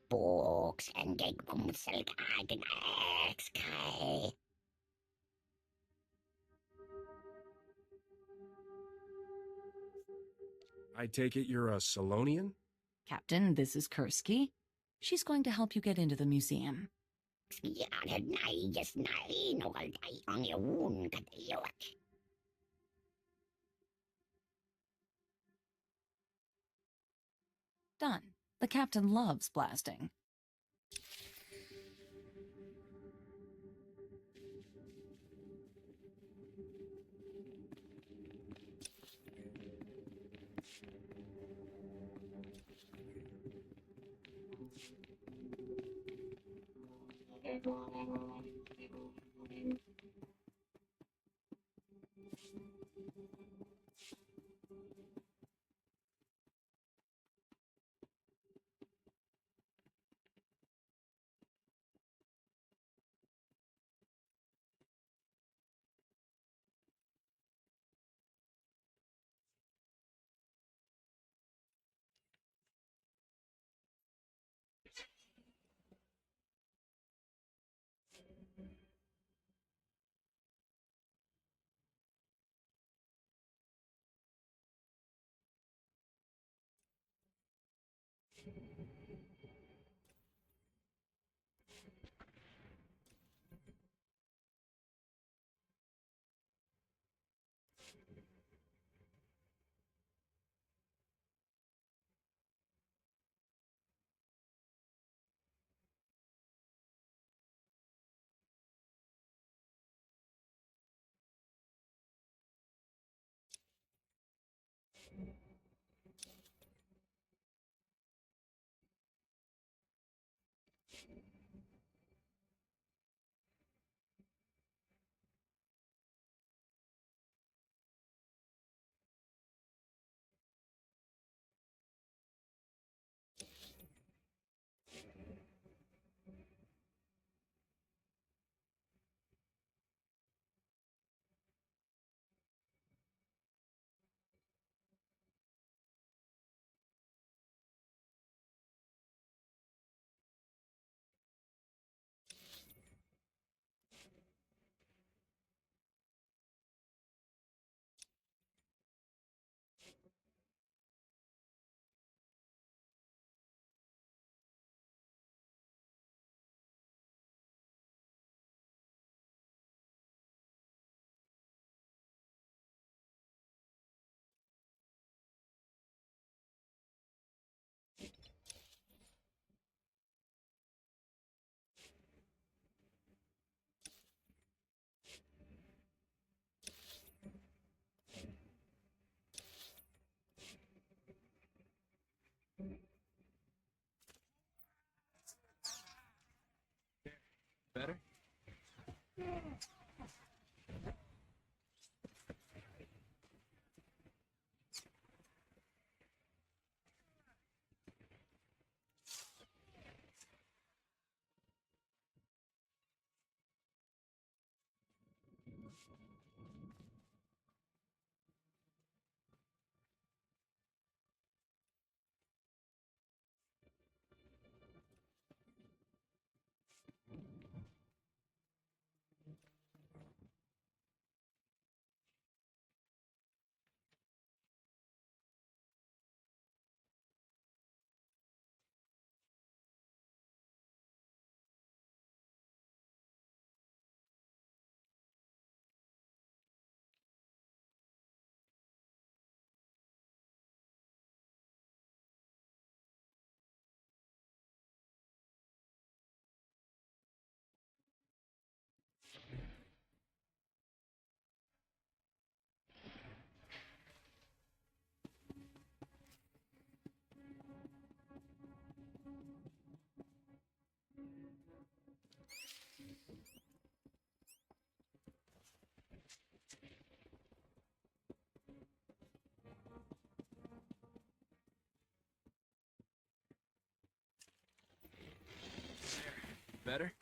Speaker 12: Books and Gegumselkagen Exkai.
Speaker 20: I take it you're a Solonian?
Speaker 18: Captain, this is Kursky. She's going to help you get into the museum. Done. The captain loves blasting.
Speaker 10: better?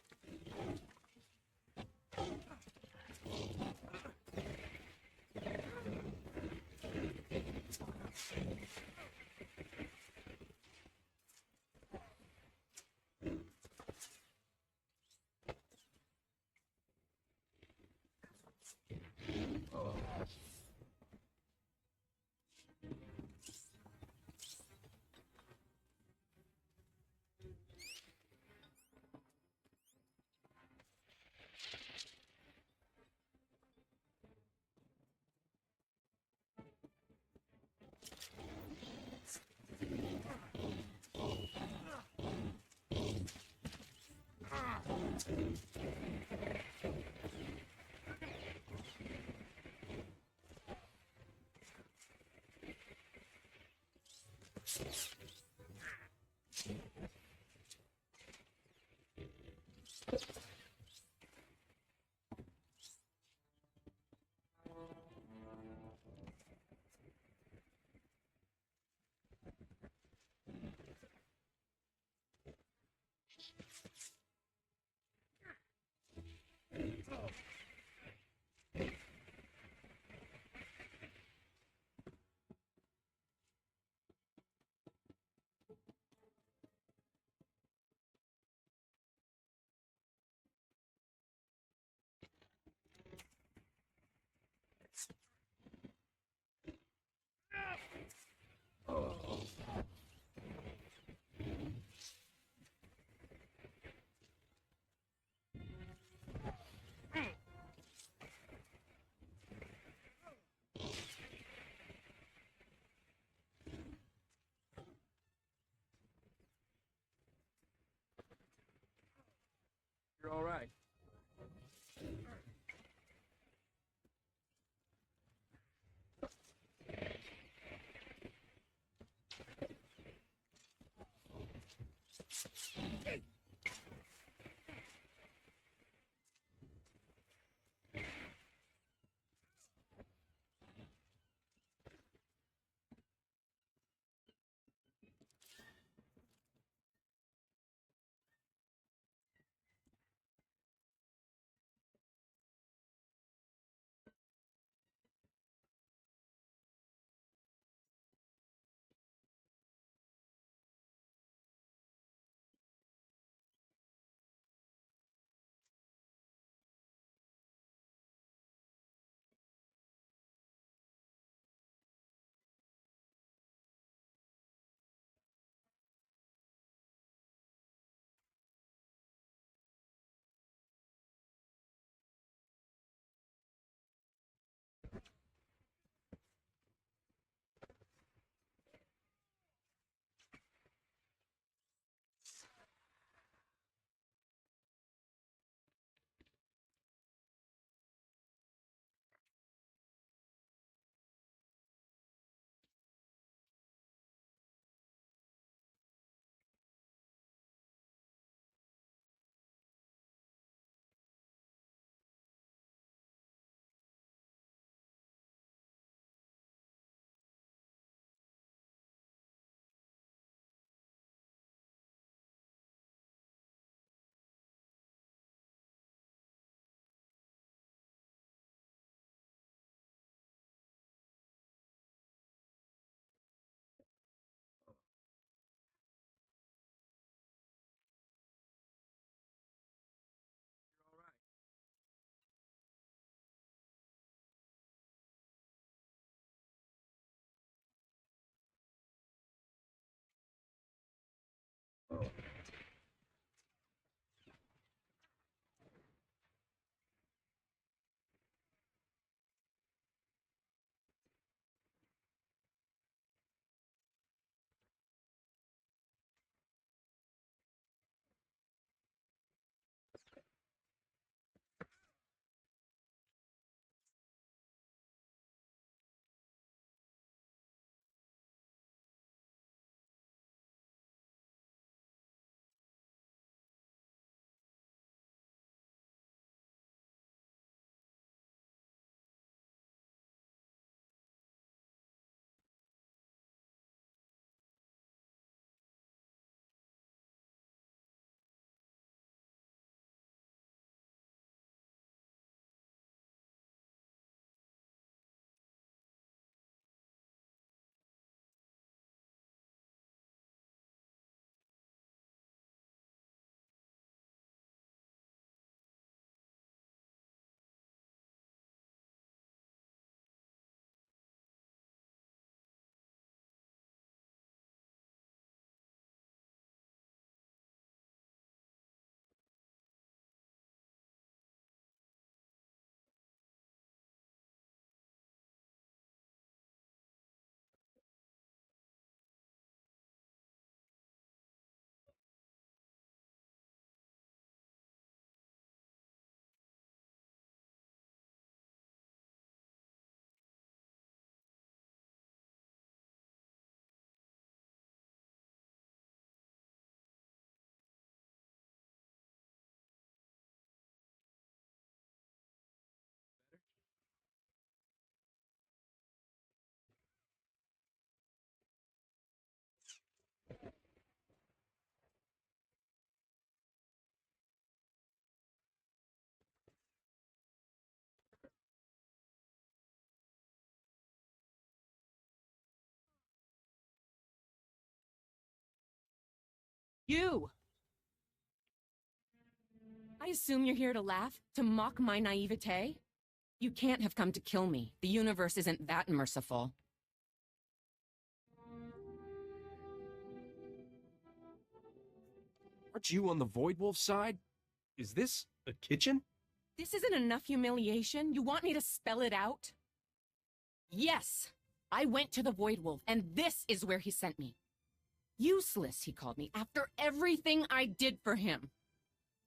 Speaker 10: You're all right.
Speaker 1: You! I assume you're here to laugh, to mock my naivete? You can't have come to kill me. The universe isn't that merciful.
Speaker 20: Aren't you on the Void Wolf side? Is this a kitchen?
Speaker 1: This isn't enough humiliation? You want me to spell it out? Yes! I went to the Void Wolf, and this is where he sent me. Useless, he called me, after everything I did for him.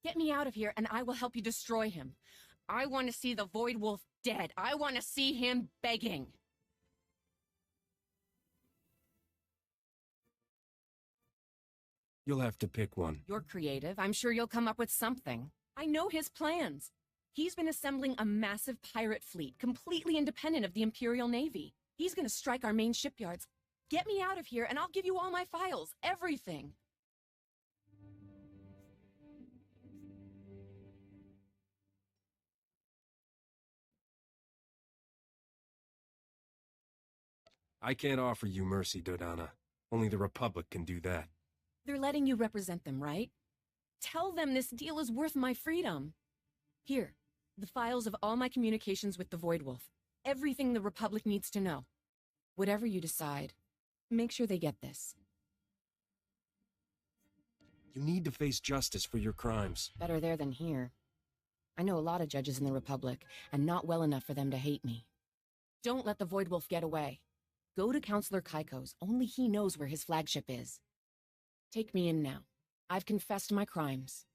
Speaker 1: Get me out of here, and I will help you destroy him. I want to see the Void Wolf dead. I want to see him begging.
Speaker 20: You'll have to pick one.
Speaker 1: You're creative. I'm sure you'll come up with something. I know his plans. He's been assembling a massive pirate fleet, completely independent of the Imperial Navy. He's gonna strike our main shipyards. Get me out of here, and I'll give you all my files, everything.
Speaker 20: I can't offer you mercy, Dodana. Only the Republic can do that.
Speaker 1: They're letting you represent them, right? Tell them this deal is worth my freedom. Here, the files of all my communications with the Void Wolf. Everything the Republic needs to know. Whatever you decide, make sure they get this.
Speaker 20: You need to face justice for your crimes.
Speaker 1: Better there than here. I know a lot of judges in the Republic, and not well enough for them to hate me. Don't let the Void Wolf get away. Go to Counselor Kaiko's. Only he knows where his flagship is. Take me in now. I've confessed my crimes.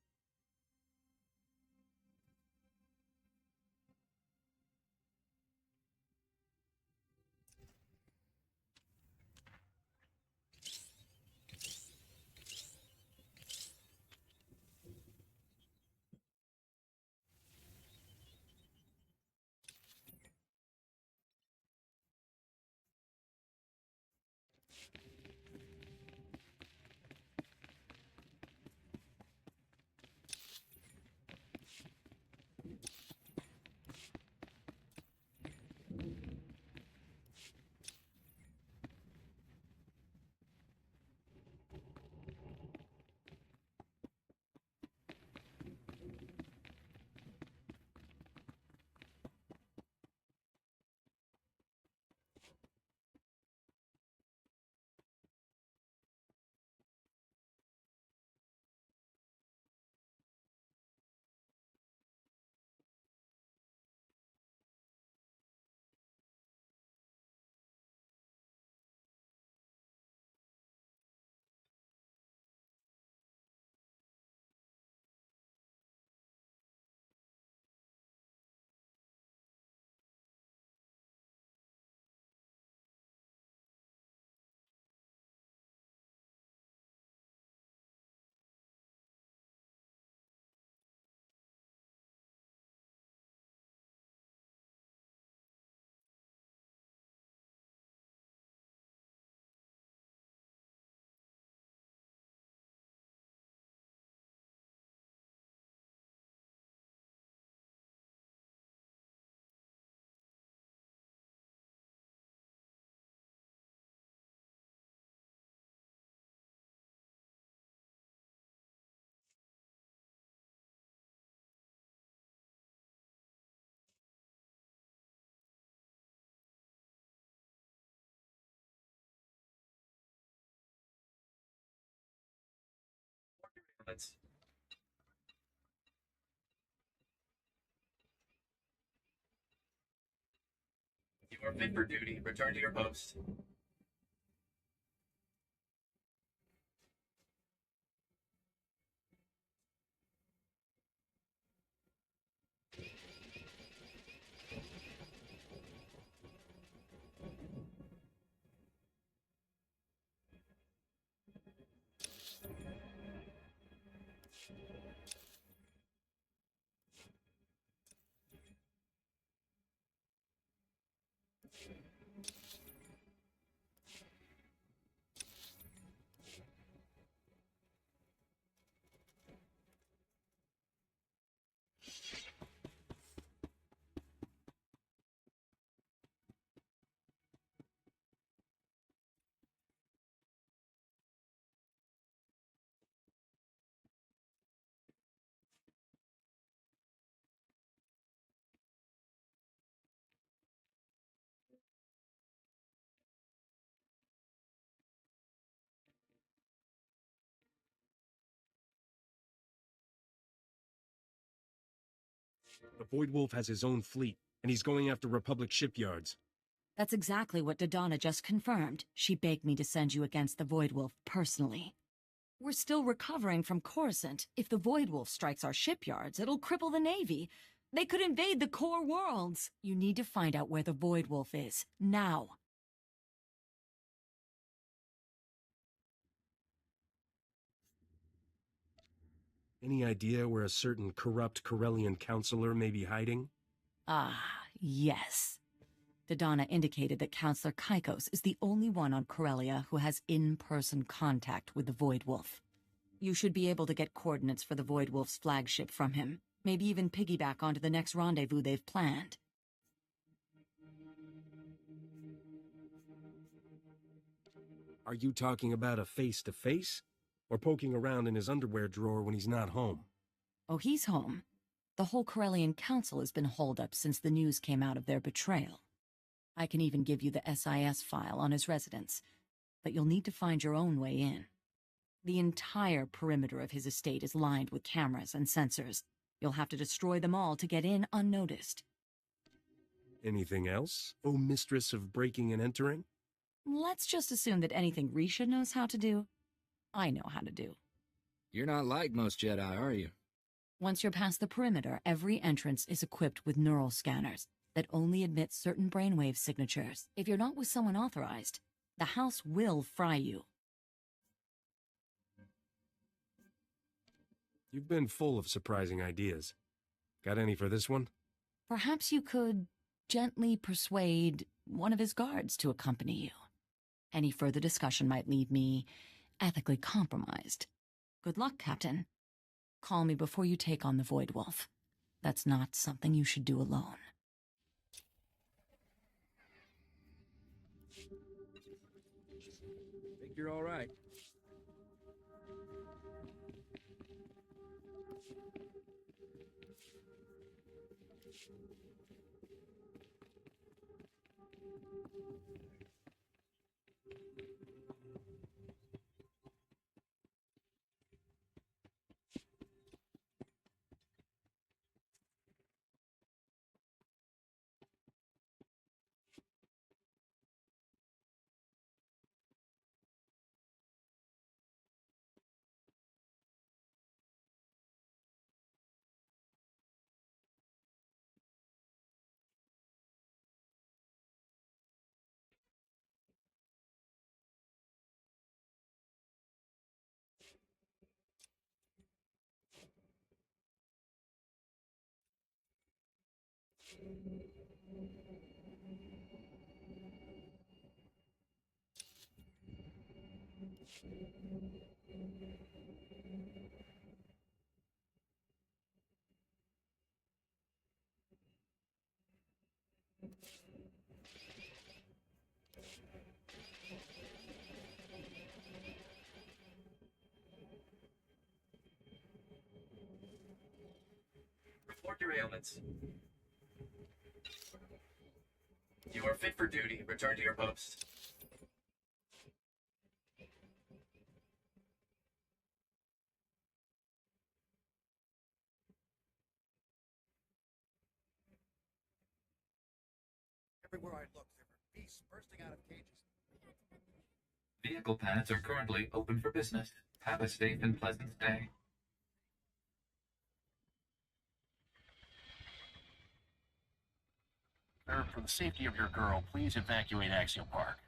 Speaker 4: You are fit for duty. Return to your post.
Speaker 20: The Void Wolf has his own fleet, and he's going after Republic shipyards.
Speaker 18: That's exactly what Dodonna just confirmed. She begged me to send you against the Void Wolf personally. We're still recovering from Coruscant. If the Void Wolf strikes our shipyards, it'll cripple the Navy. They could invade the core worlds. You need to find out where the Void Wolf is, now.
Speaker 20: Any idea where a certain corrupt Corellian counselor may be hiding?
Speaker 18: Ah, yes. Dodonna indicated that Counselor Kaikos is the only one on Corellia who has in-person contact with the Void Wolf. You should be able to get coordinates for the Void Wolf's flagship from him. Maybe even piggyback onto the next rendezvous they've planned.
Speaker 20: Are you talking about a face-to-face? Or poking around in his underwear drawer when he's not home?
Speaker 18: Oh, he's home. The whole Corellian Council has been holed up since the news came out of their betrayal. I can even give you the SIS file on his residence, but you'll need to find your own way in. The entire perimeter of his estate is lined with cameras and sensors. You'll have to destroy them all to get in unnoticed.
Speaker 20: Anything else, oh mistress of breaking and entering?
Speaker 18: Let's just assume that anything Risha knows how to do, I know how to do.
Speaker 10: You're not like most Jedi, are you?
Speaker 18: Once you're past the perimeter, every entrance is equipped with neural scanners that only admit certain brainwave signatures. If you're not with someone authorized, the house will fry you.
Speaker 20: You've been full of surprising ideas. Got any for this one?
Speaker 18: Perhaps you could gently persuade one of his guards to accompany you. Any further discussion might leave me ethically compromised. Good luck, Captain. Call me before you take on the Void Wolf. That's not something you should do alone.
Speaker 10: Think you're all right.
Speaker 4: Report your ailments. You are fit for duty. Return to your post.
Speaker 5: Everywhere I looked, there were beasts bursting out of cages.
Speaker 4: Vehicle paths are currently open for business. Have a safe and pleasant day.
Speaker 9: Sir, for the safety of your girl, please evacuate Axial Park.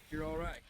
Speaker 10: You're all right.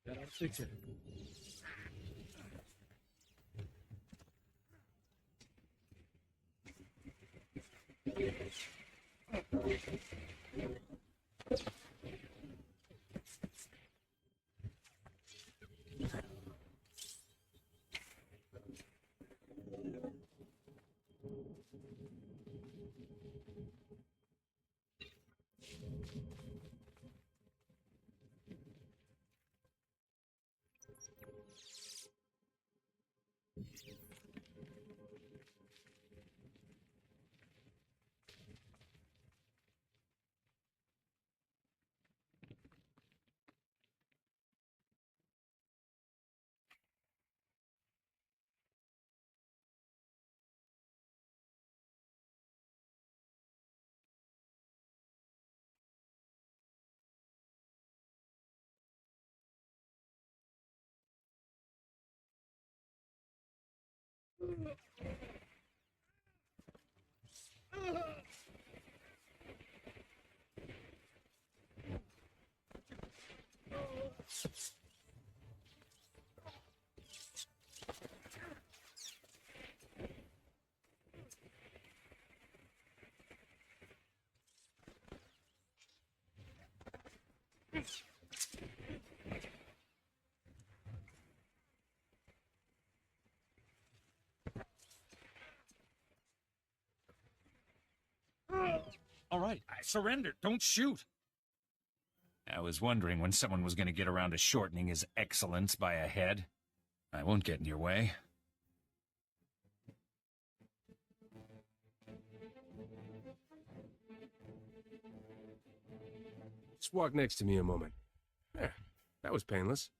Speaker 2: That'll fix it.
Speaker 11: All right, I surrendered. Don't shoot. I was wondering when someone was going to get around to shortening his excellence by a head. I won't get in your way.
Speaker 2: Just walk next to me a moment. There, that was painless.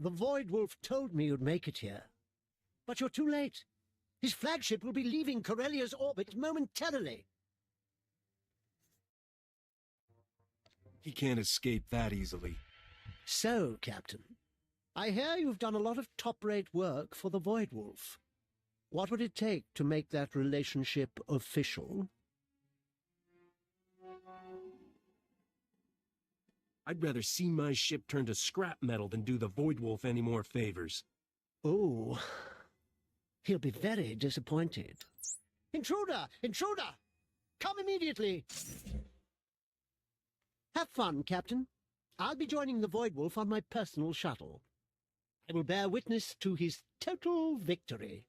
Speaker 3: The Void Wolf told me you'd make it here. But you're too late. His flagship will be leaving Corellia's orbit momentarily.
Speaker 2: He can't escape that easily.
Speaker 3: So, Captain, I hear you've done a lot of top-rate work for the Void Wolf. What would it take to make that relationship official?
Speaker 2: I'd rather see my ship turn to scrap metal than do the Void Wolf any more favors.
Speaker 3: Oh, he'll be very disappointed. Intruder! Intruder! Come immediately! Have fun, Captain. I'll be joining the Void Wolf on my personal shuttle. I will bear witness to his total victory.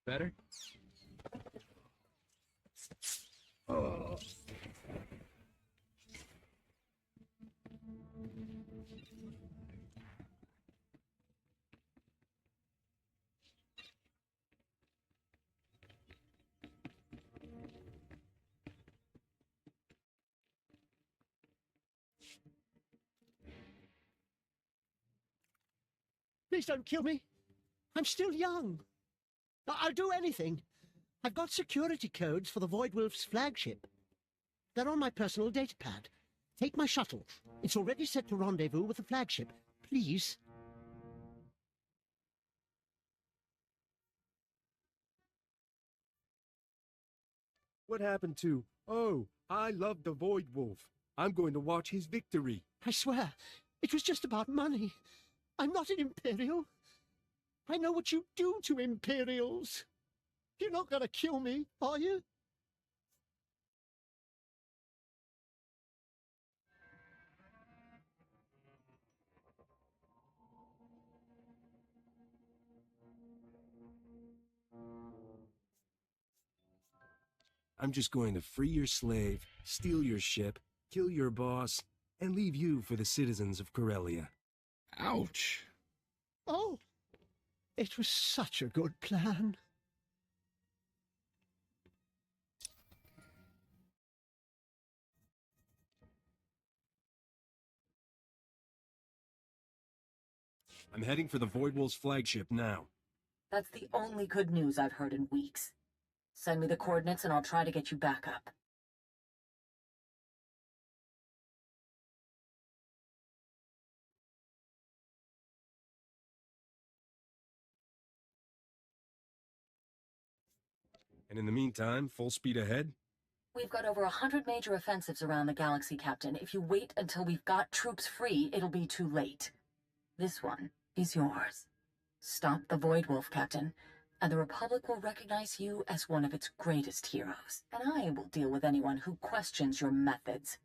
Speaker 10: Better?
Speaker 20: Oh.
Speaker 3: Please don't kill me. I'm still young. I'll do anything. I've got security codes for the Voidwolf's flagship. They're on my personal datapad. Take my shuttle. It's already set to rendezvous with the flagship. Please.
Speaker 20: What happened to, oh, I love the Void Wolf. I'm going to watch his victory.
Speaker 3: I swear, it was just about money. I'm not an Imperial. I know what you do to Imperials. You're not gonna kill me, are you?
Speaker 20: I'm just going to free your slave, steal your ship, kill your boss, and leave you for the citizens of Corellia.
Speaker 10: Ouch.
Speaker 3: Oh, it was such a good plan.
Speaker 20: I'm heading for the Voidwolf's flagship now.
Speaker 16: That's the only good news I've heard in weeks. Send me the coordinates and I'll try to get you back up.
Speaker 20: And in the meantime, full speed ahead?
Speaker 16: We've got over 100 major offensives around the galaxy, Captain. If you wait until we've got troops free, it'll be too late. This one is yours. Stop the Void Wolf, Captain, and the Republic will recognize you as one of its greatest heroes. And I will deal with anyone who questions your methods.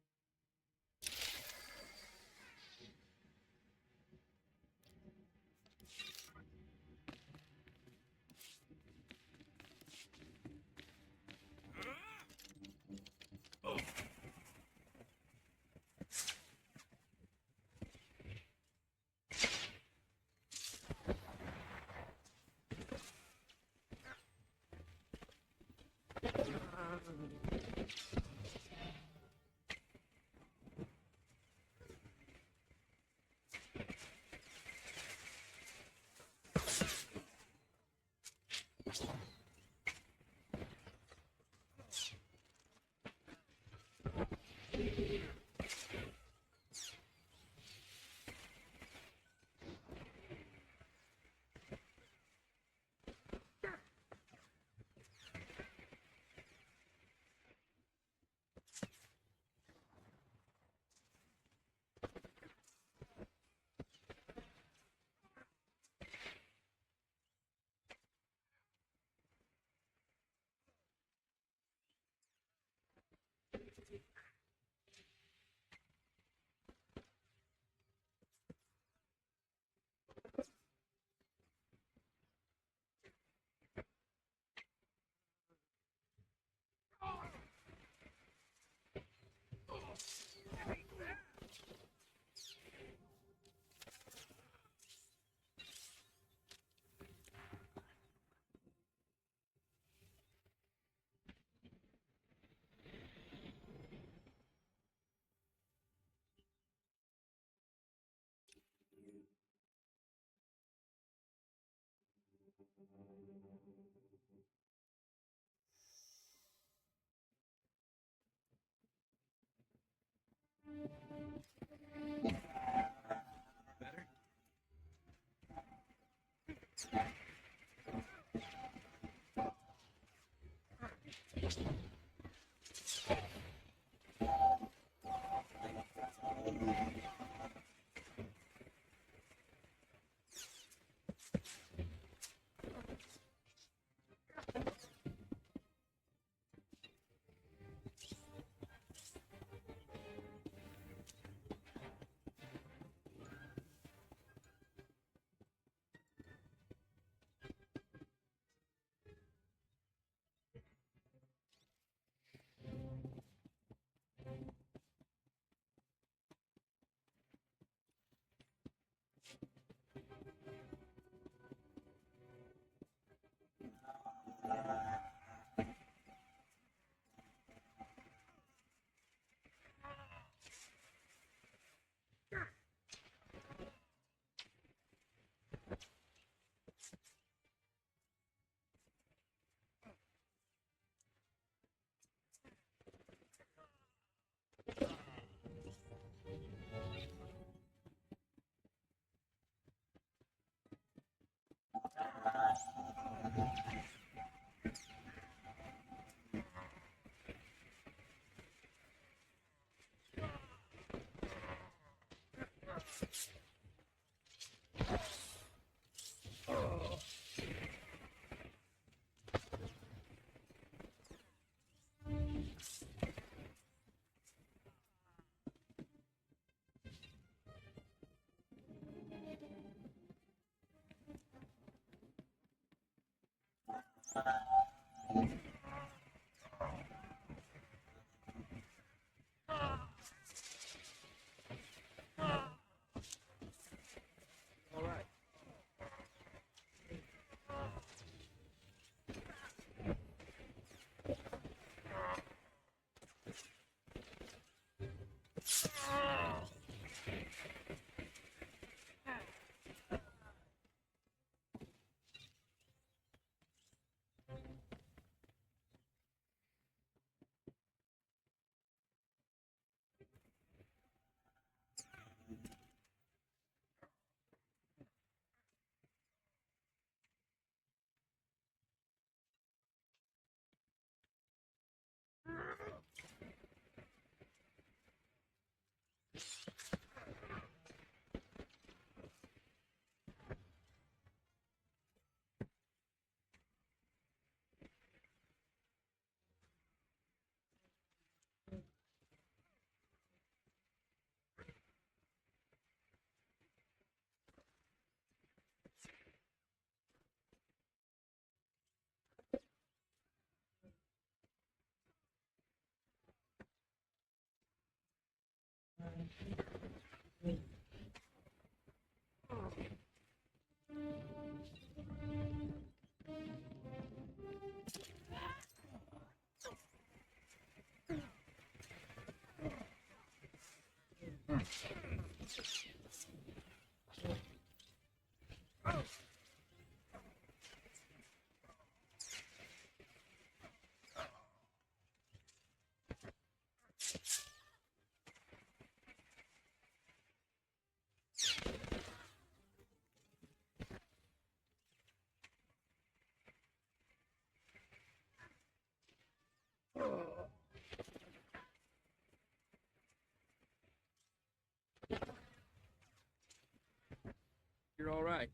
Speaker 10: You're all right.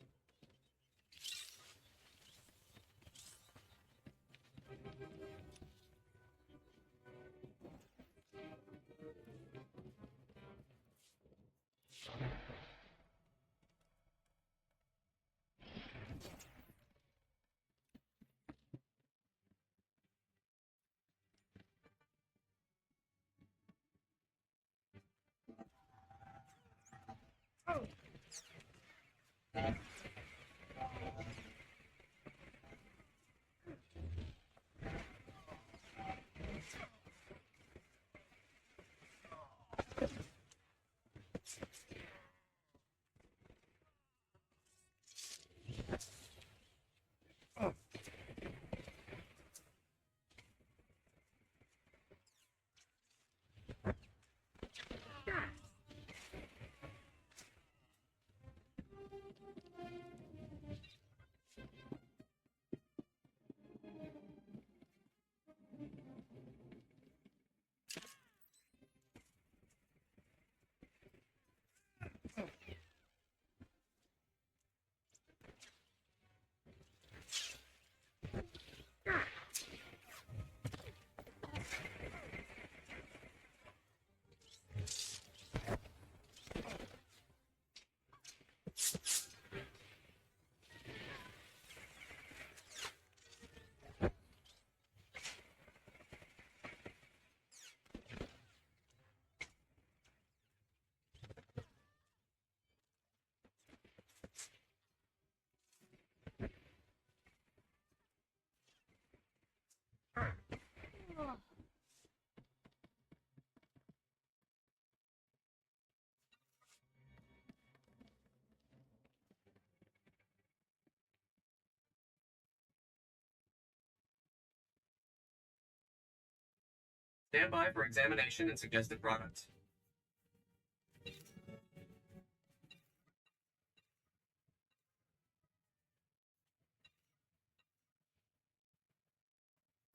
Speaker 4: Stand by for examination and suggested products.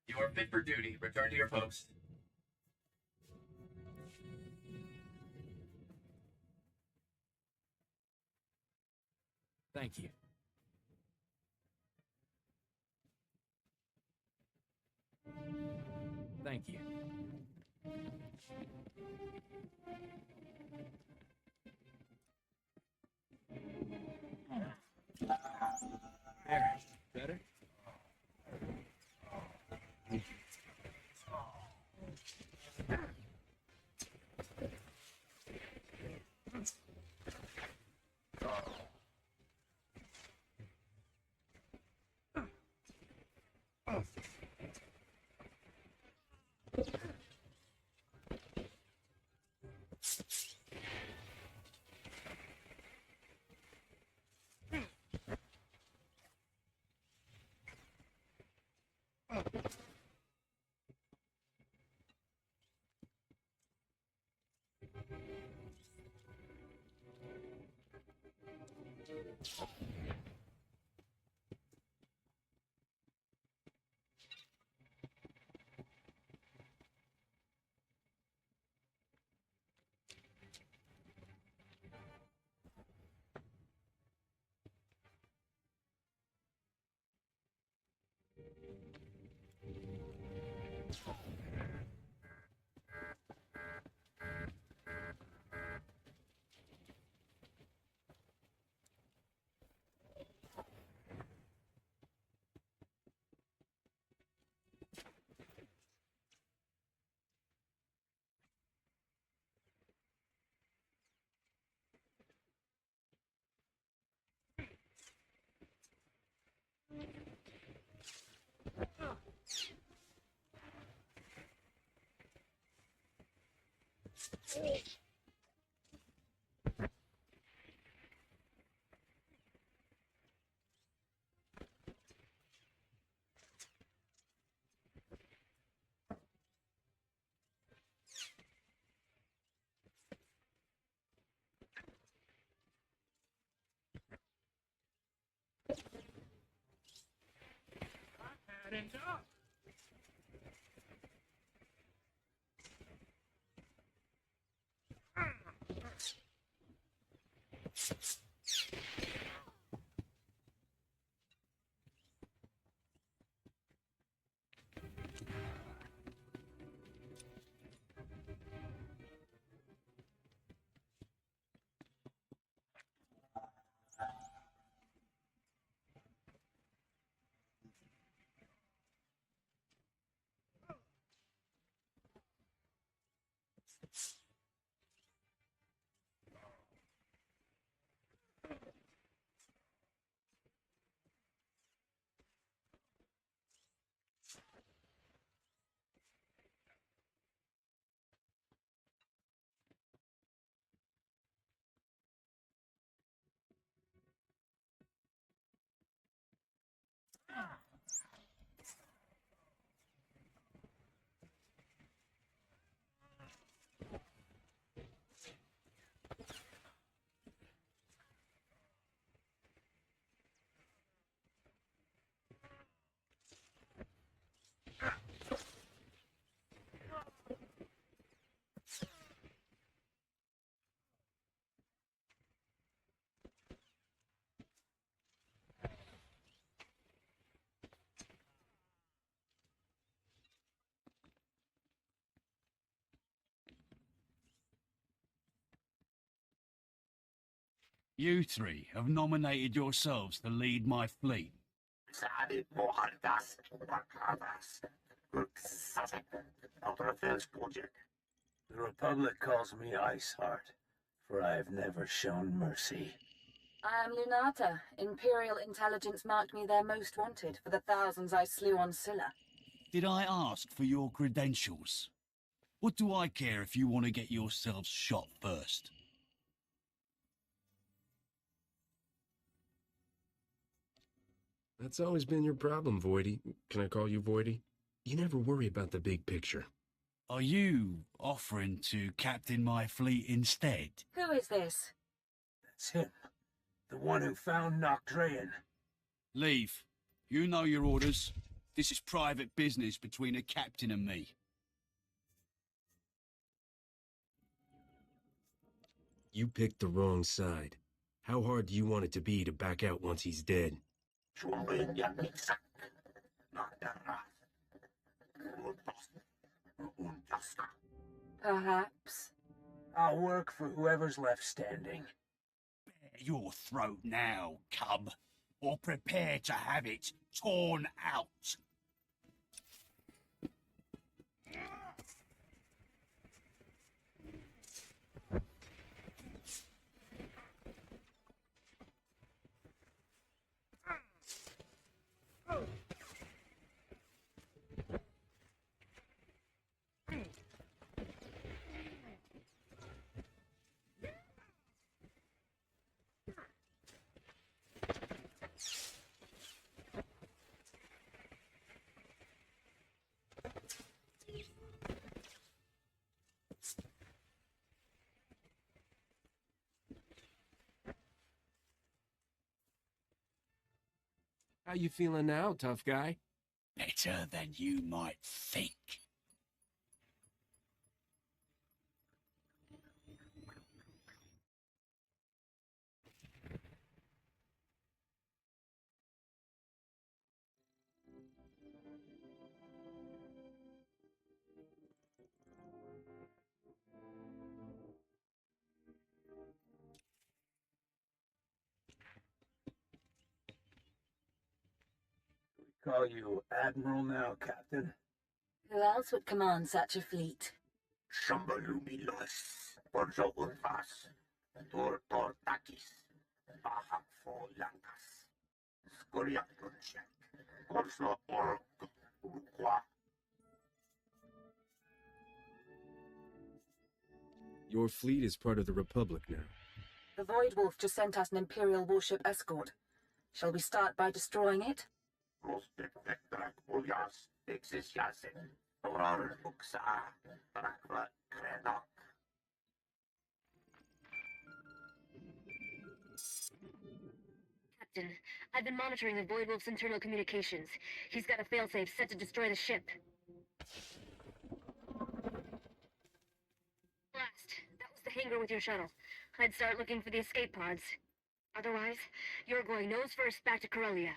Speaker 4: You are fit for duty. Return to your post.
Speaker 10: Thank you. Thank you. There. Better?
Speaker 21: Enough.
Speaker 15: You three have nominated yourselves to lead my fleet.
Speaker 17: The Republic calls me Iceheart, for I have never shown mercy.
Speaker 16: I am Lunata. Imperial intelligence marked me their most wanted for the thousands I slew on Scylla.
Speaker 15: Did I ask for your credentials? What do I care if you want to get yourselves shot first?
Speaker 2: That's always been your problem, Voidy. Can I call you Voidy? You never worry about the big picture.
Speaker 15: Are you offering to captain my fleet instead?
Speaker 16: Who is this?
Speaker 17: That's him. The one who found Nocdrayan.
Speaker 15: Leave. You know your orders. This is private business between a captain and me.
Speaker 20: You picked the wrong side. How hard do you want it to be to back out once he's dead?
Speaker 16: Perhaps.
Speaker 17: I'll work for whoever's left standing.
Speaker 15: Bare your throat now, cub, or prepare to have it torn out.
Speaker 20: How you feeling now, tough guy?
Speaker 15: Better than you might think.
Speaker 17: Call you Admiral now, Captain?
Speaker 16: Who else would command such a fleet?
Speaker 12: Shambalumilos, Porjo Urvas, Tortakis, Bahakfo Lankas, Skoriatunche, Corso Ork, Urqua.
Speaker 20: Your fleet is part of the Republic now.
Speaker 16: The Void Wolf just sent us an Imperial warship escort. Shall we start by destroying it?
Speaker 13: Captain, I've been monitoring the Void Wolf's internal communications. He's got a failsafe set to destroy the ship. Blast. That was the hangar with your shuttle. I'd start looking for the escape pods. Otherwise, you're going nose first back to Corellia.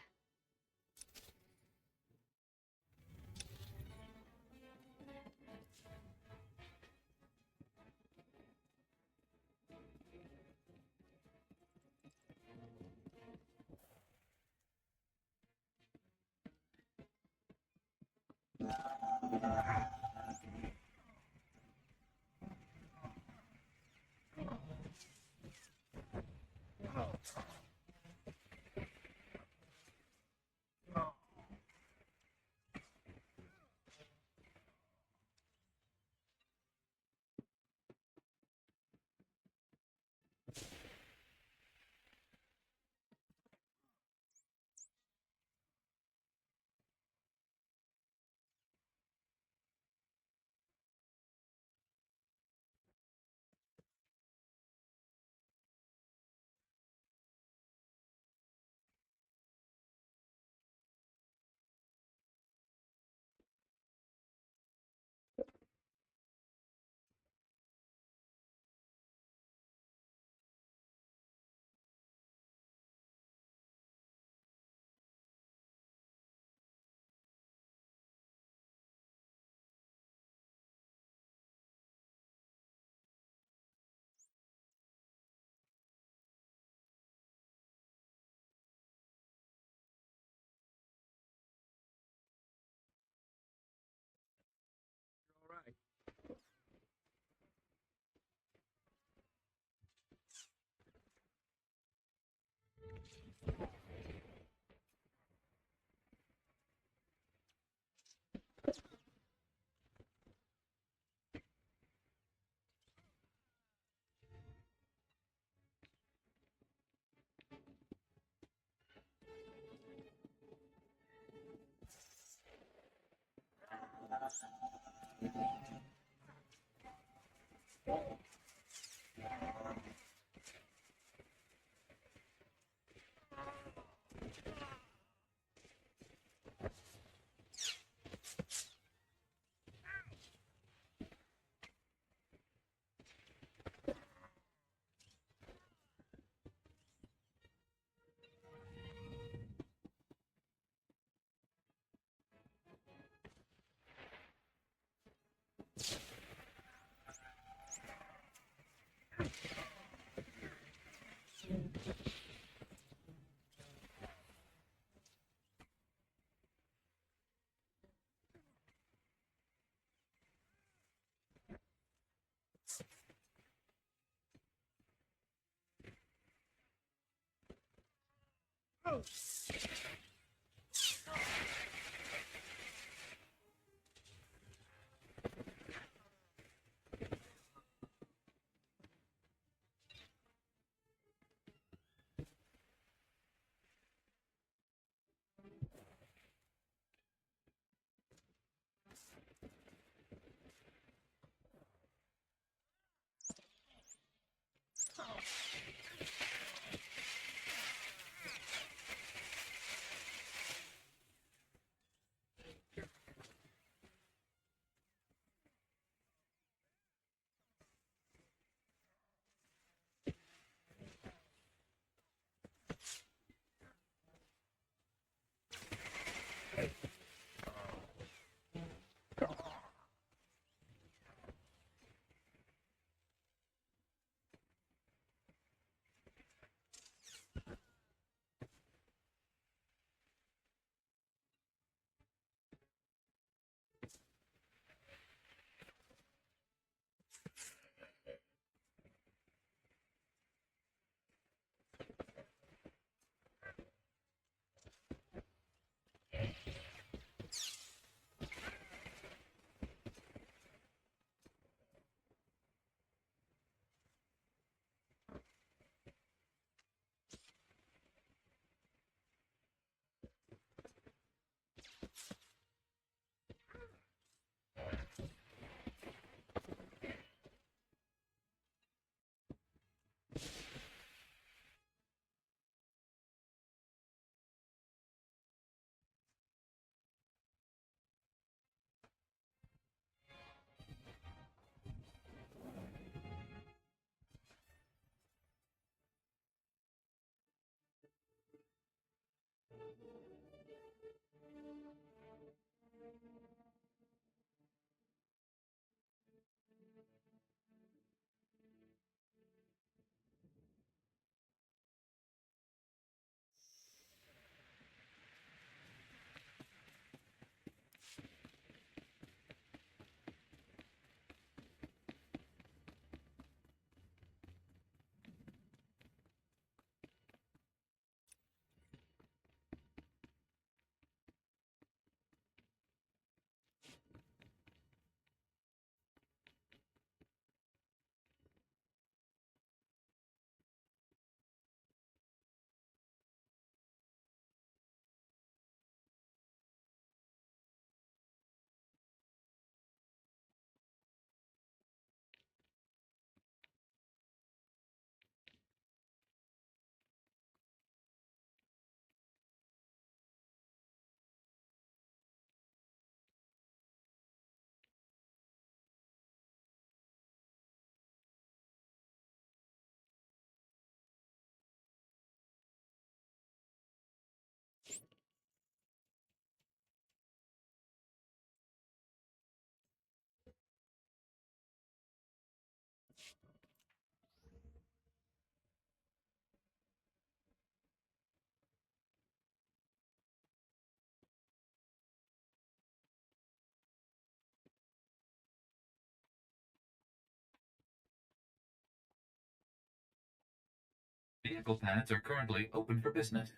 Speaker 4: Vehicle pads are currently open for business.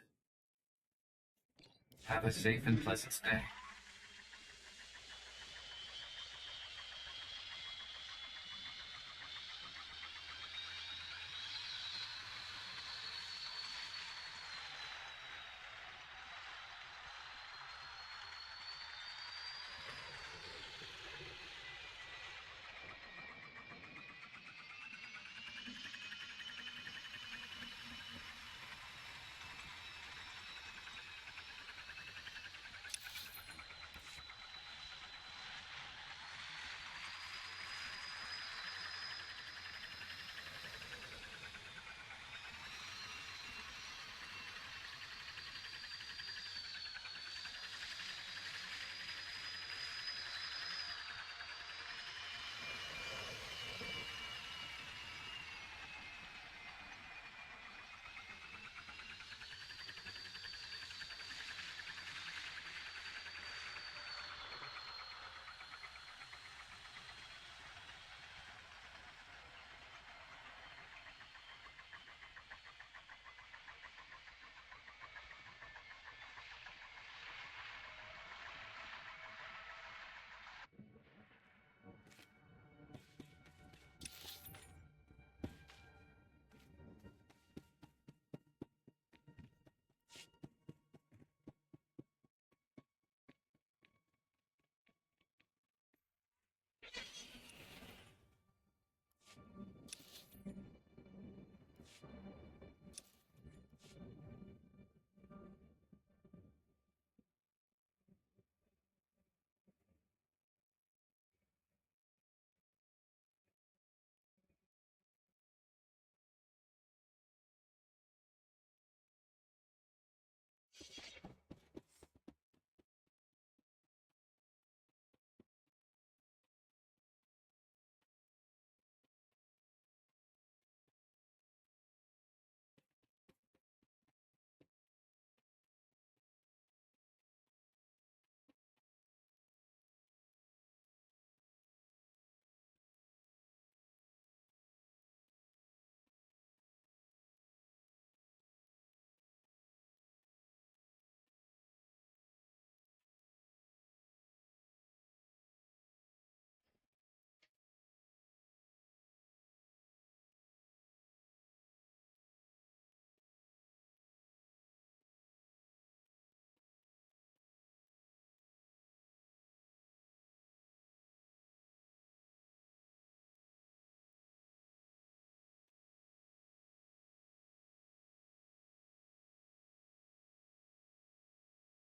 Speaker 4: Have a safe and pleasant stay.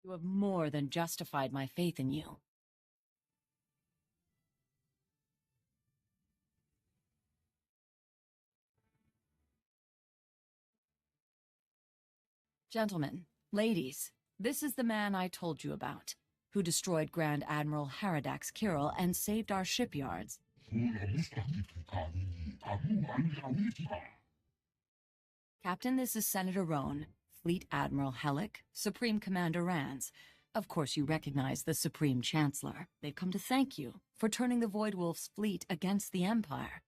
Speaker 18: You have more than justified my faith in you. Gentlemen, ladies, this is the man I told you about, who destroyed Grand Admiral Haradax Kirill and saved our shipyards. Captain, this is Senator Roan, Fleet Admiral Hellick, Supreme Commander Rands. Of course, you recognize the Supreme Chancellor. They've come to thank you for turning the Voidwolf's fleet against the Empire.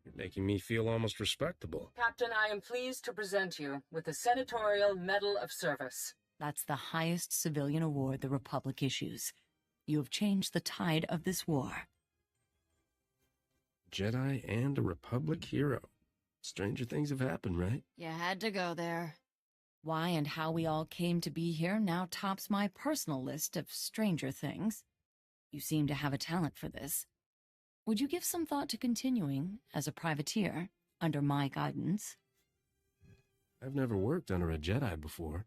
Speaker 2: You're making me feel almost respectable.
Speaker 16: Captain, I am pleased to present you with the Senatorial Medal of Service.
Speaker 18: That's the highest civilian award the Republic issues. You have changed the tide of this war.
Speaker 2: Jedi and a Republic hero. Stranger things have happened, right?
Speaker 18: You had to go there. Why and how we all came to be here now tops my personal list of stranger things. You seem to have a talent for this. Would you give some thought to continuing as a privateer under my guidance?
Speaker 2: I've never worked under a Jedi before.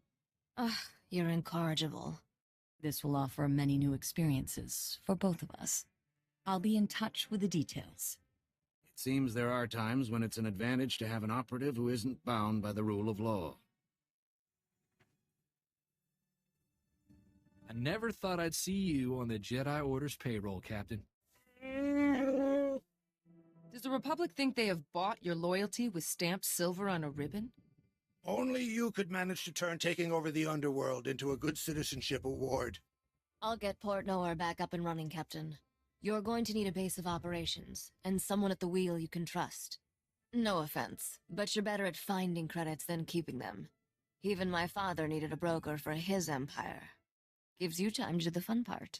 Speaker 18: You're incorrigible. This will offer many new experiences for both of us. I'll be in touch with the details.
Speaker 19: It seems there are times when it's an advantage to have an operative who isn't bound by the rule of law.
Speaker 10: I never thought I'd see you on the Jedi Order's payroll, Captain.
Speaker 1: Does the Republic think they have bought your loyalty with stamped silver on a ribbon?
Speaker 5: Only you could manage to turn taking over the underworld into a good citizenship award.
Speaker 13: I'll get Port Nowhere back up and running, Captain. You're going to need a base of operations, and someone at the wheel you can trust. No offense, but you're better at finding credits than keeping them. Even my father needed a broker for his empire. Gives you time to do the fun part.